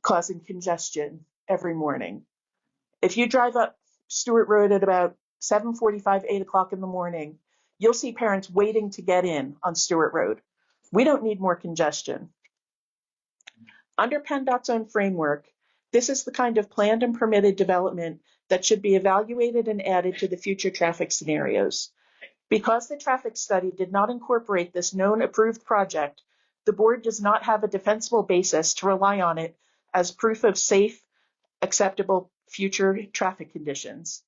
causing congestion every morning. If you drive up Stewart Road at about 7:45, 8 o'clock in the morning, you'll see parents waiting to get in on Stewart Road. We don't need more congestion. Under PennDOT's own framework, this is the kind of planned and permitted development that should be evaluated and added to the future traffic scenarios. Because the traffic study did not incorporate this known approved project, the board does not have a defensible basis to rely on it as proof of safe, acceptable future traffic conditions.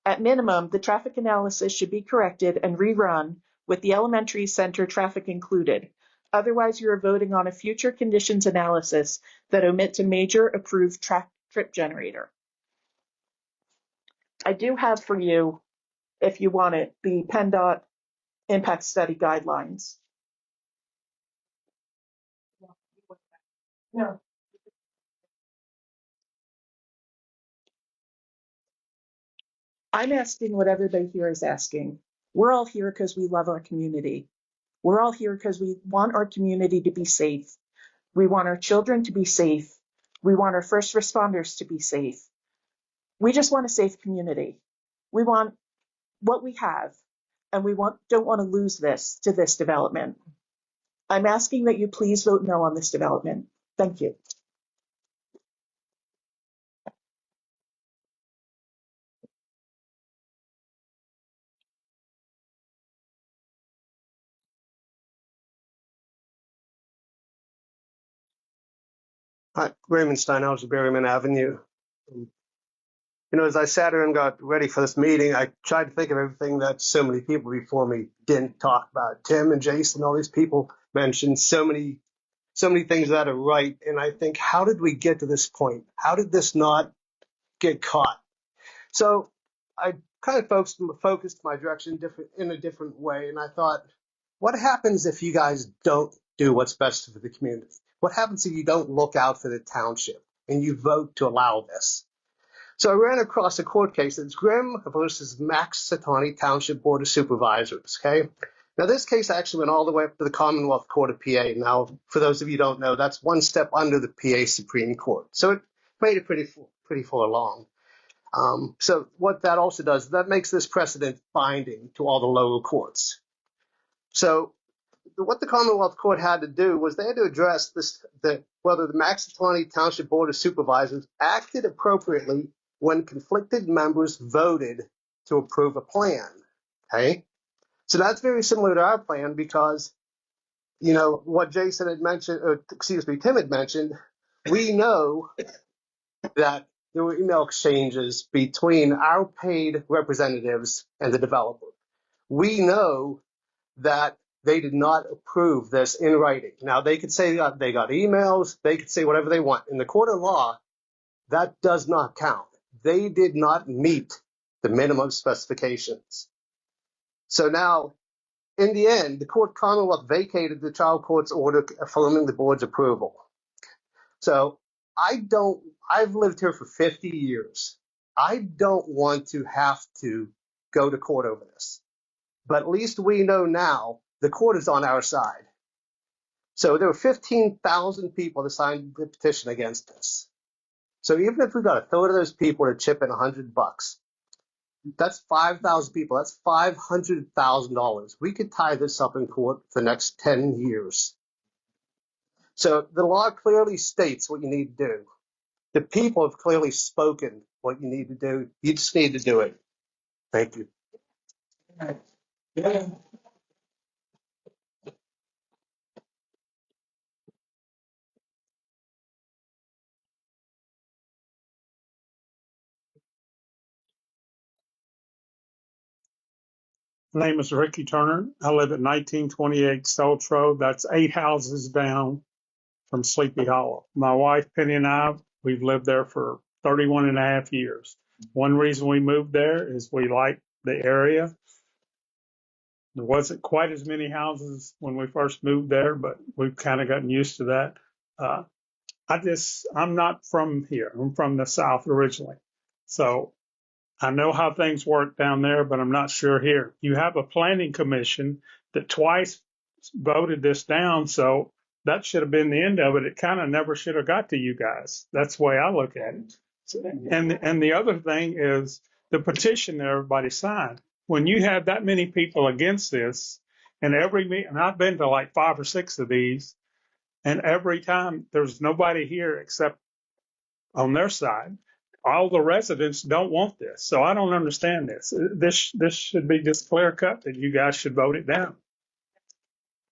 At minimum, the traffic analysis should be corrected and rerun with the elementary center traffic included. Otherwise, you are voting on a future conditions analysis that omits a major approved trip generator. I do have for you, if you want it, the PennDOT impact study guidelines. No. I'm asking what everybody here is asking. We're all here because we love our community. We're all here because we want our community to be safe. We want our children to be safe. We want our first responders to be safe. We just want a safe community. We want what we have, and we don't want to lose this to this development. I'm asking that you please vote no on this development. Thank you. Hi, Raymond Steinhaus of Berryman Avenue. As I sat here and got ready for this meeting, I tried to think of everything that so many people before me didn't talk about. Tim and Jason, all these people mentioned so many things that are right. And I think, how did we get to this point? How did this not get caught? So I kind of focused my direction in a different way. And I thought, what happens if you guys don't do what's best for the community? What happens if you don't look out for the township and you vote to allow this? So I ran across a court case. It's Grimm versus Max Satani Township Board of Supervisors. Okay, Now, this case actually went all the way up to the Commonwealth Court of PA. Now, for those of you who don't know, that's one step under the PA Supreme Court. So it made it pretty far along. So what that also does, that makes this precedent binding to all the lower courts. So what the Commonwealth Court had to do was they had to address whether the Madison County Township Board of Supervisors acted appropriately when conflicted members voted to approve a plan. Okay? So that's very similar to our plan because, what Jason had mentioned, Tim had mentioned, we know that there were email exchanges between our paid representatives and the developer. We know that they did not approve this in writing. Now, they could say they got emails, they could say whatever they want. In the court of law, that does not count. They did not meet the minimum specifications. So now, in the end, the court Commonwealth vacated the trial court's order affirming the board's approval. So I've lived here for 50 years. I don't want to have to go to court over this. But at least we know now the court is on our side. So there were 15,000 people that signed the petition against us. So even if we got a third of those people to chip in $100, that's 5,000 people. That's $500,000. We could tie this up in court for the next 10 years. So the law clearly states what you need to do. The people have clearly spoken what you need to do. You just need to do it. Thank you. My name is Ricky Turner. I live at 1928 Stoltz Road. That's 8 houses down from Sleepy Hollow. My wife, Penny, and I, we've lived there for 31 and a half years. One reason we moved there is we like the area. There wasn't quite as many houses when we first moved there, but we've kind of gotten used to that. I'm not from here. I'm from the South originally. So I know how things work down there, but I'm not sure here. You have a planning commission that twice voted this down, so that should have been the end of it. It kind of never should have got to you guys. That's the way I look at it. And the other thing is the petition that everybody signed. When you have that many people against this, and I've been to like 5 or 6 of these, and every time there's nobody here except on their side. All the residents don't want this, so I don't understand this. This should be just clear cut that you guys should vote it down.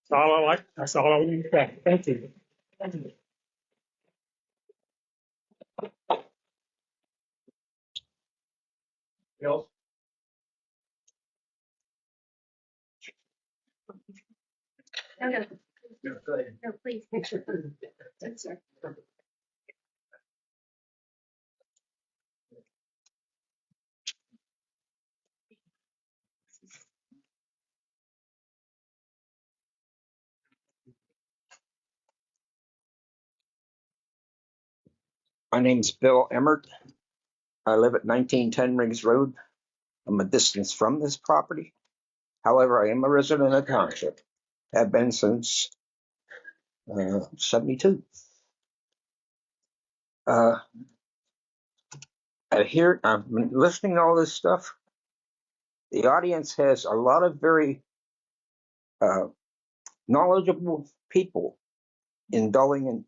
That's all I like. That's all I want to say. Thank you. Thank you. Bill? No, Go ahead. no, please. Sir. My name's Bill Emmert. I live at 1910 Riggs Road. I'm a distance from this property. However, I am a resident of the township. Have been since 72. I've been listening to all this stuff. The audience has a lot of very knowledgeable people indulging and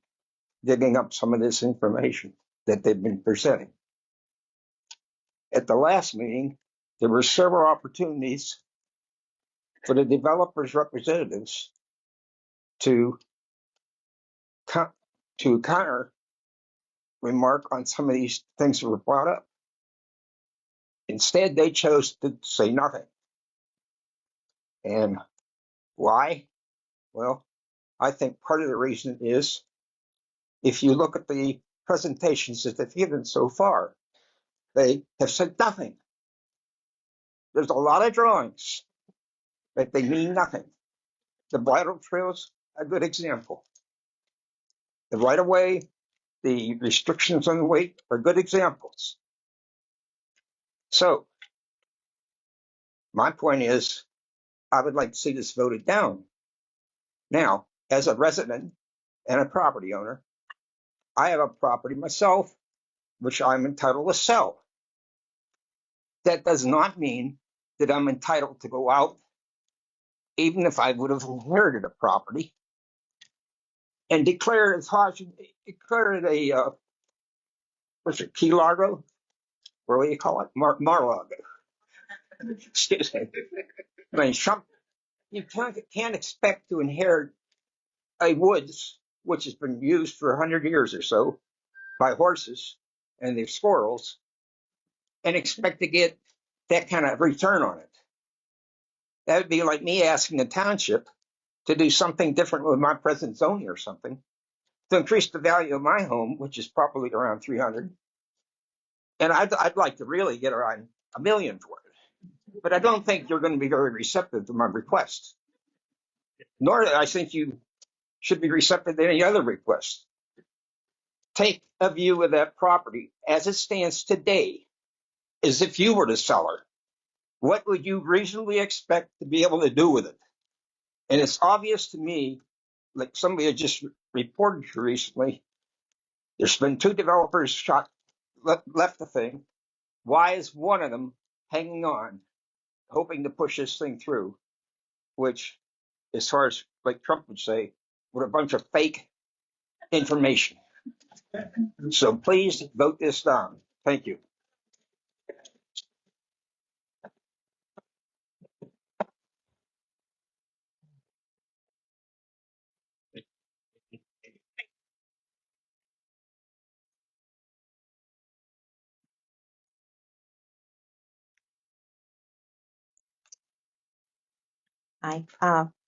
digging up some of this information that they've been presenting. At the last meeting, there were several opportunities for the developers' representatives to counter remark on some of these things that were brought up. Instead, they chose to say nothing. And why? Well, I think part of the reason is if you look at the presentations that they've given so far, they have said nothing. There's a lot of drawings, but they mean nothing. The bridle trail's a good example. The right-of-way, the restrictions on the weight are good examples. So, my point is, I would like to see this voted down. Now, as a resident and a property owner, I have a property myself, which I'm entitled to sell. That does not mean that I'm entitled to go out, even if I would have inherited a property, and declare it a, what's it, Key Largo? Or what do you call it? Mar-Lago. Excuse me. I mean, you can't expect to inherit a woods which has been used for 100 years or so by horses and the squirrels and expect to get that kind of return on it. That would be like me asking the township to do something different with my present zoning or something to increase the value of my home, which is probably around 300. And I'd like to really get around $1 million for it. But I don't think you're going to be very receptive to my request. Nor do I think you should be receptive to any other request. Take a view of that property as it stands today, as if you were the seller. What would you reasonably expect to be able to do with it? And it's obvious to me, like somebody had just reported to recently, there's been 2 developers left the thing. Why is one of them hanging on, hoping to push this thing through, which, as far as like Trump would say, with a bunch of fake information. So please vote this down. Thank you.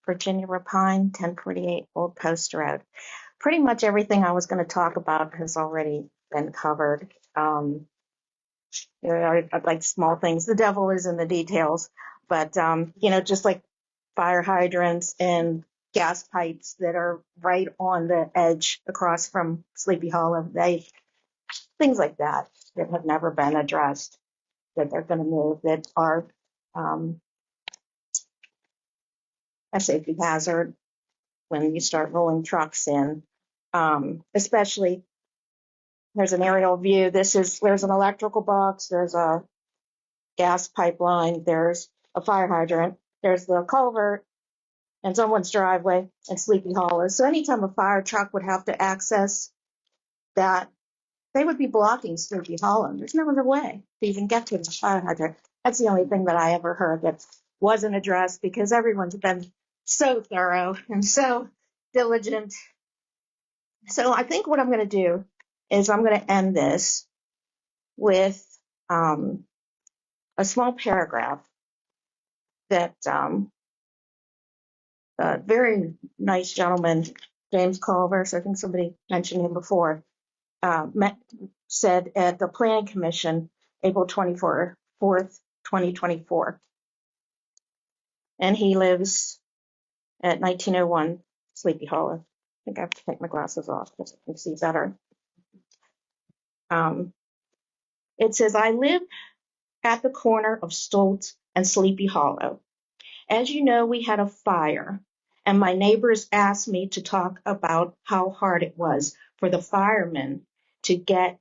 Virginia Rapine, 1048 Old Post Road. Pretty much everything I was going to talk about has already been covered. There are like small things. The devil is in the details, but just like fire hydrants and gas pipes that are right on the edge across from Sleepy Hollow, things like that have never been addressed, that they're going to move, that are a safety hazard when you start rolling trucks in, especially. There's an aerial view. There's an electrical box. There's a gas pipeline. There's a fire hydrant. There's the culvert and someone's driveway and Sleepy Hollow. So anytime a fire truck would have to access that, they would be blocking Sleepy Hollow. There's no other way to even get to the fire hydrant. That's the only thing that I ever heard that wasn't addressed, because everyone's been so thorough and so diligent. So I think what I'm going to do is I'm going to end this with a small paragraph that a very nice gentleman, James Culver, so I think somebody mentioned him before, said at the Planning Commission, April 4th, 2024. And he lives at 1901 Sleepy Hollow. I think I have to take my glasses off because I can see better. It says, I live at the corner of Stoltz and Sleepy Hollow. As you know, we had a fire, and my neighbors asked me to talk about how hard it was for the firemen to get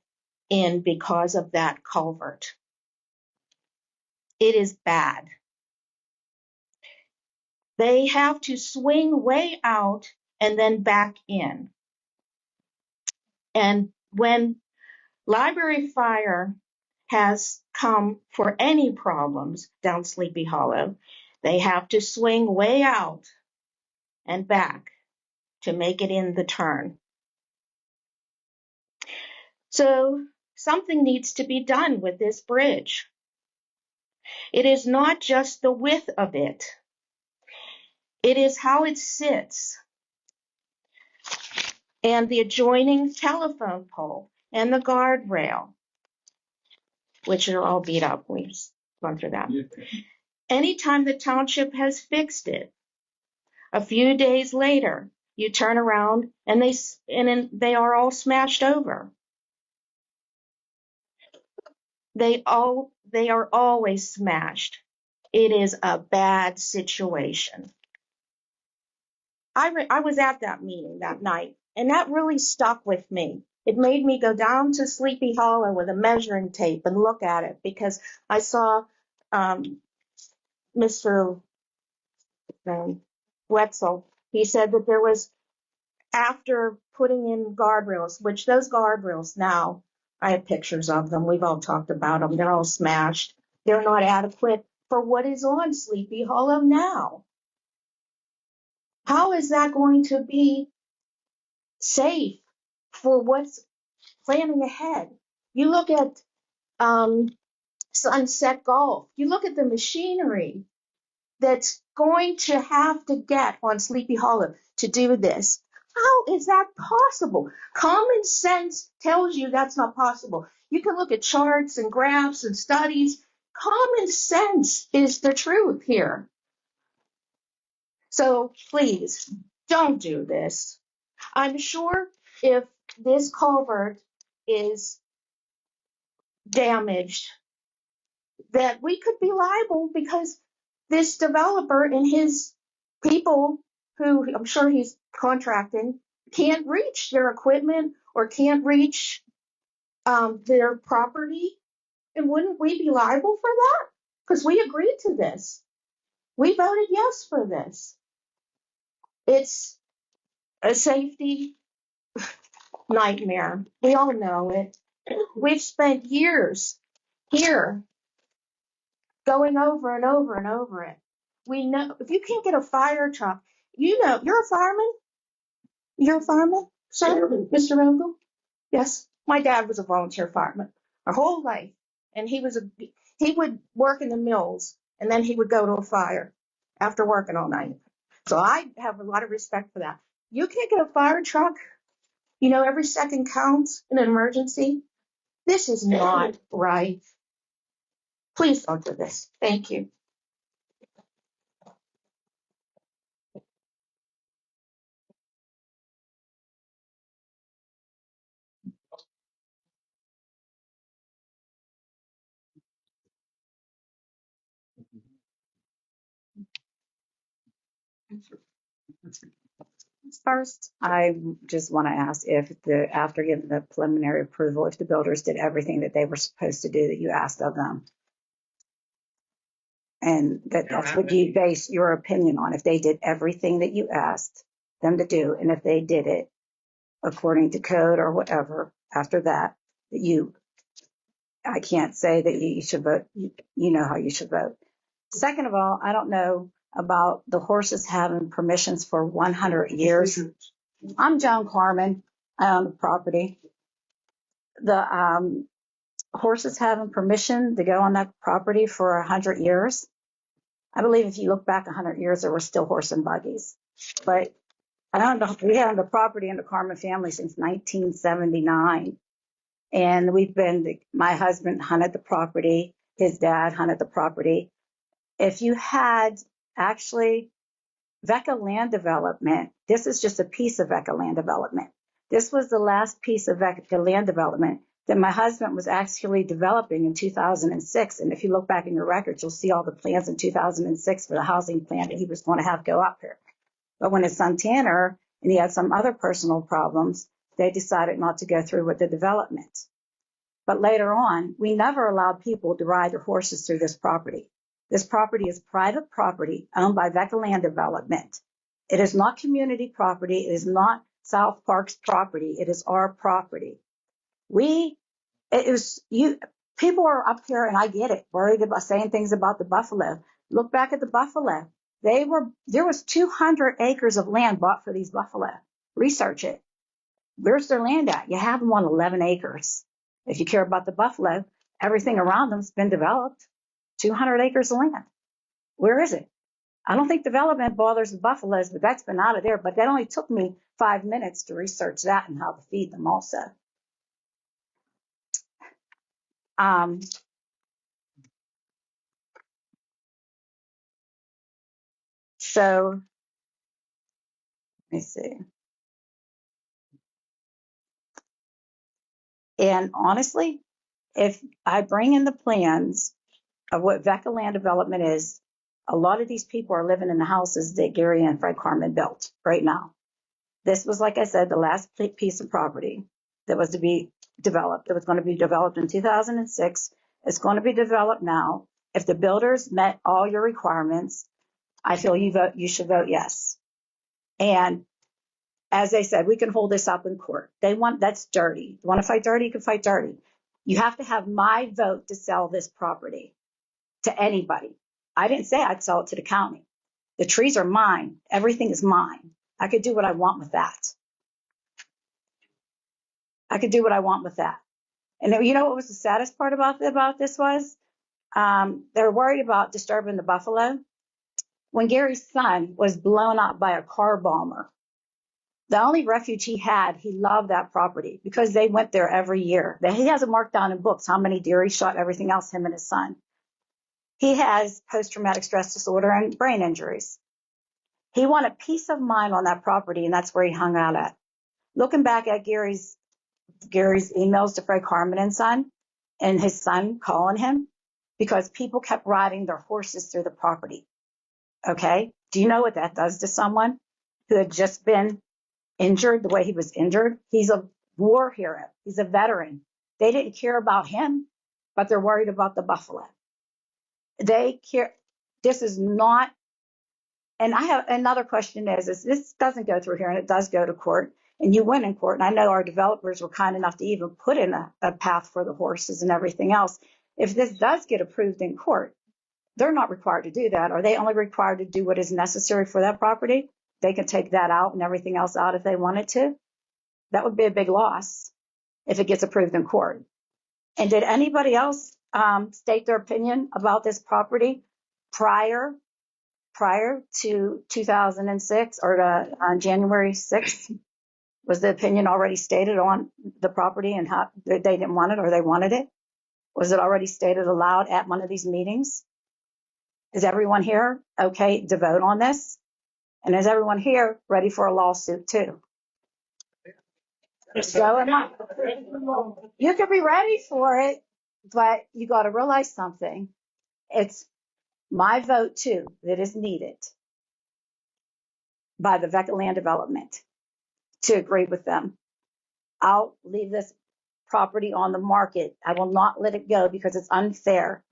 in because of that culvert. It is bad. They have to swing way out and then back in. And when Library Fire has come for any problems down Sleepy Hollow, they have to swing way out and back to make it in the turn. So something needs to be done with this bridge. It is not just the width of it. It is how it sits, and the adjoining telephone pole and the guardrail, which are all beat up. We've gone through that. Anytime the township has fixed it, a few days later, you turn around and they are all smashed over. They are always smashed. It is a bad situation. I was at that meeting that night, and that really stuck with me. It made me go down to Sleepy Hollow with a measuring tape and look at it because I saw Mr. Wetzel. He said that there was, after putting in guardrails, which those guardrails now, I have pictures of them. We've all talked about them. They're all smashed. They're not adequate for what is on Sleepy Hollow now. How is that going to be safe for what's planning ahead? You look at Sunset Golf. You look at the machinery that's going to have to get on Sleepy Hollow to do this. How is that possible? Common sense tells you that's not possible. You can look at charts and graphs and studies. Common sense is the truth here. So please don't do this. I'm sure if this culvert is damaged, that we could be liable because this developer and his people, who I'm sure he's contracting, can't reach their equipment or can't reach their property. And wouldn't we be liable for that? Because we agreed to this. We voted yes for this. It's a safety nightmare. We all know it. We've spent years here going over and over and over it. We know if you can't get a fire truck, you know, you're a fireman? You're a fireman, sir? Mr. Ogle? Yes. My dad was a volunteer fireman our whole life. And he would work in the mills and then he would go to a fire after working all night. So I have a lot of respect for that. You can't get a fire truck, you know, every second counts in an emergency. This is not right. Please don't do this. Thank you. First, I just want to ask if after giving the preliminary approval, if the builders did everything that they were supposed to do that you asked of them. And that's what you base your opinion on, if they did everything that you asked them to do, and if they did it according to code or whatever, after that, I can't say that you should vote. You know how you should vote. Second of all, I don't know about the horses having permissions for 100 years. I'm Joan Carmen. I own the property. The horses having permission to go on that property for 100 years. I believe if you look back 100 years, there were still horse and buggies. But I don't know. We had the property in the Carmen family since 1979. And my husband hunted the property. His dad hunted the property. If you had actually VECA land development, this is just a piece of VECA land development. This was the last piece of VECA land development that my husband was actually developing in 2006. And if you look back in your records, you'll see all the plans in 2006 for the housing plan that he was going to have go up here. But when his son Tanner, and he had some other personal problems, they decided not to go through with the development. But later on, we never allowed people to ride their horses through this property. This property is private property owned by VECA Land Development. It is not community property. It is not South Park's property. It is our property. People are up here, and I get it, worried about saying things about the buffalo. Look back at the buffalo. There was 200 acres of land bought for these buffalo. Research it. Where's their land at? You have them on 11 acres. If you care about the buffalo, everything around them's been developed. 200 acres of land. Where is it? I don't think development bothers the buffaloes, but that's been out of there. But that only took me 5 minutes to research that and how to feed them also. So, let me see. And honestly, if I bring in the plans of what Vecca land development is, a lot of these people are living in the houses that Gary and Fred Carmen built right now. This was, like I said, the last piece of property that was to be developed. It was going to be developed in 2006. It's going to be developed now. If the builders met all your requirements, I feel you should vote yes. And as they said, we can hold this up in court. That's dirty. You want to fight dirty? You can fight dirty. You have to have my vote to sell this property to anybody. I didn't say I'd sell it to the county. The trees are mine. Everything is mine. I could do what I want with that. I could do what I want with that. And you know what was the saddest part about this was? They're worried about disturbing the buffalo. When Gary's son was blown up by a car bomber, the only refuge he had, he loved that property because they went there every year. He has it marked down in books how many deer he shot, everything else, him and his son. He has post-traumatic stress disorder and brain injuries. He wanted peace of mind on that property, and that's where he hung out at. Looking back at Gary's emails to Fred Carmen and son, and his son calling him, because people kept riding their horses through the property. Okay? Do you know what that does to someone who had just been injured the way he was injured? He's a war hero. He's a veteran. They didn't care about him, but they're worried about the buffalo. They care. This is not. And I have another question is this doesn't go through here and it does go to court and you win in court. And I know our developers were kind enough to even put in a path for the horses and everything else. If this does get approved in court, they're not required to do that. Are they only required to do what is necessary for that property? They can take that out and everything else out if they wanted to. That would be a big loss if it gets approved in court. And did anybody else state their opinion about this property prior to 2006 or on January 6th? Was the opinion already stated on the property and how they didn't want it or they wanted it? Was it already stated aloud at one of these meetings? Is everyone here okay to vote on this? And is everyone here ready for a lawsuit too? So am I. You could be ready for it, but you got to realize something. It's my vote too that is needed by the Vecca Land Development to agree with them. I'll leave this property on the market. I will not let it go because it's unfair.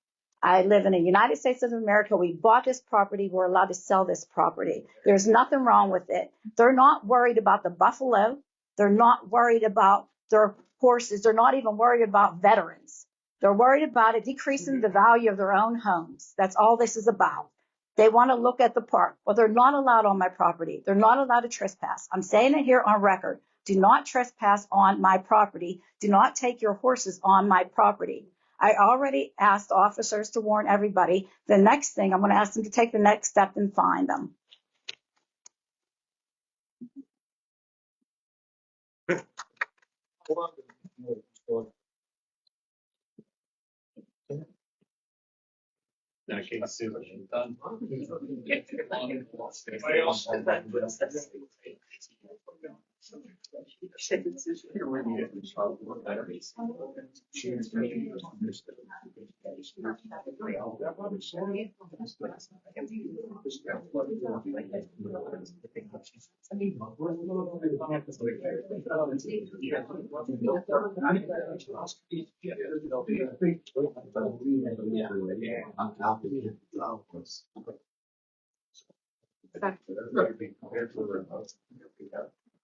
I live in the United States of America. We bought this property. We're allowed to sell this property. There's nothing wrong with it. They're not worried about the buffalo. They're not worried about their horses. They're not even worried about veterans. They're worried about it decreasing the value of their own homes. That's all this is about. They want to look at the park. Well, they're not allowed on my property. They're not allowed to trespass. I'm saying it here on record. Do not trespass on my property. Do not take your horses on my property. I already asked officers to warn everybody. The next thing, I'm going to ask them to take the next step and find them.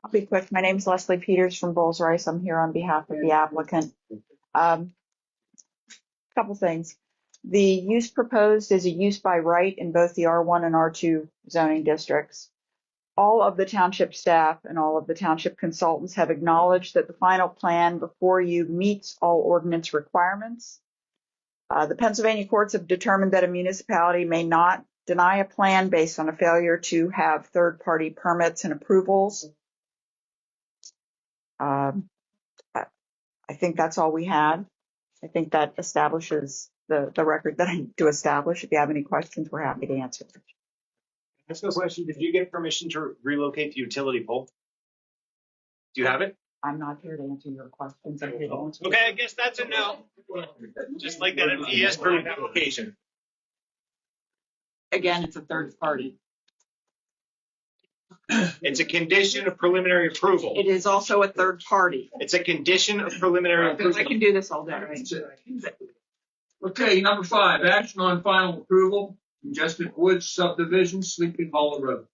I'll be quick. My name is Leslie Peters from Bowles Rice. I'm here on behalf of the applicant. Couple things. The use proposed is a use by right in both the R1 and R2 zoning districts. All of the township staff and all of the township consultants have acknowledged that the final plan before you meets all ordinance requirements. The Pennsylvania courts have determined that a municipality may not deny a plan based on a failure to have third-party permits and approvals. I think that's all we had. I think that establishes the record that I need to establish. If you have any questions, we're happy to answer. Ask a question. Did you get permission to relocate the utility pole? Do you have it? I'm not here to answer your questions. I'm here to answer. Okay, I guess that's a no. Just like that MDS permit application. Again, it's a third party. It's a condition of preliminary approval. It is also a third party. It's a condition of preliminary approval. I can do this all day. Okay, number 5, action on final approval, Majestic Woods subdivision, Sleepy Hollow Road.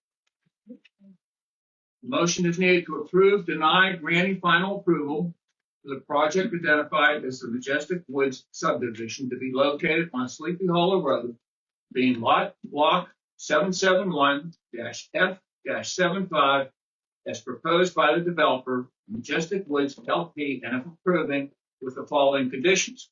The motion is needed to approve, deny, granting final approval for the project identified as the Majestic Woods subdivision to be located on Sleepy Hollow Road, being lot block 771-F-75 as proposed by the developer, Majestic Woods LP, and if approving with the following conditions.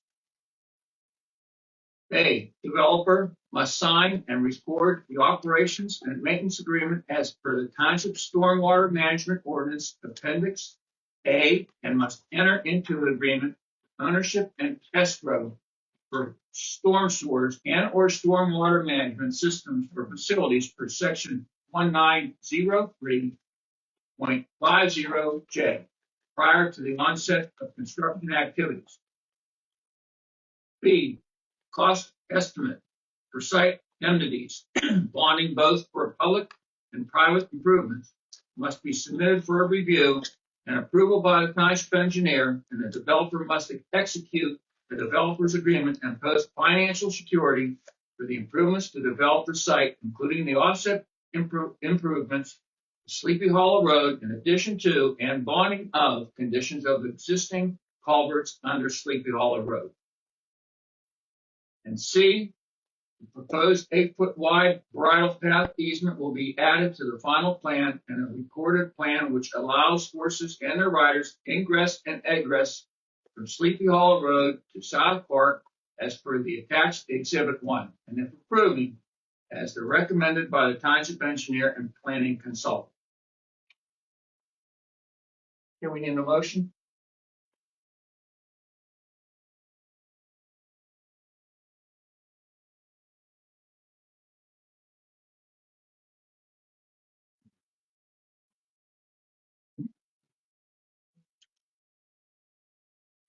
A, developer must sign and record the operations and maintenance agreement as per the Township Stormwater Management Ordinance Appendix A, and must enter into an agreement, ownership and escrow for storm sewers and or stormwater management systems for facilities per section 1903.50J prior to the onset of construction activities. B, cost estimate for site indemnities, bonding both for public and private improvements must be submitted for a review and approval by the township engineer, and the developer must execute the developer's agreement and post financial security for the improvements to develop the site, including the offset improvements to Sleepy Hollow Road, in addition to and bonding of conditions of existing culverts under Sleepy Hollow Road. And C, the proposed 8-foot wide bridle path easement will be added to the final plan and a recorded plan which allows horses and their riders ingress and egress from Sleepy Hollow Road to South Park as per the attached Exhibit 1, and if approving, as the recommended by the township engineer and planning consultant. Here we need a motion.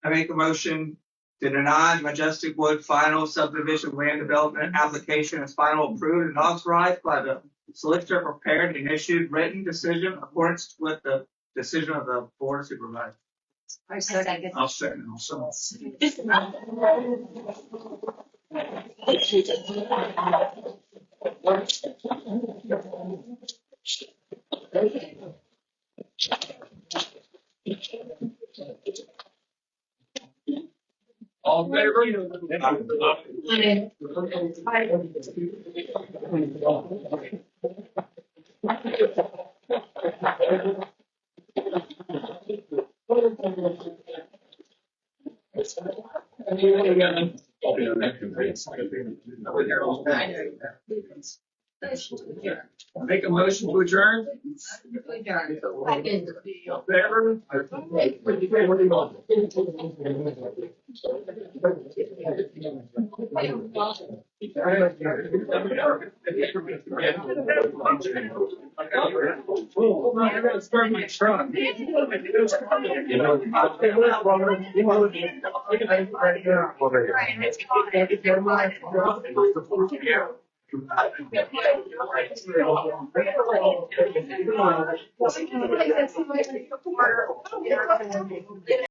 I make a motion to deny Majestic Wood final subdivision land development application as final approved and authorized by the solicitor prepared and issued written decision in accordance with the decision of the board of supervisors. I second. I'll second also. All in favor? Make a motion to adjourn. All in favor?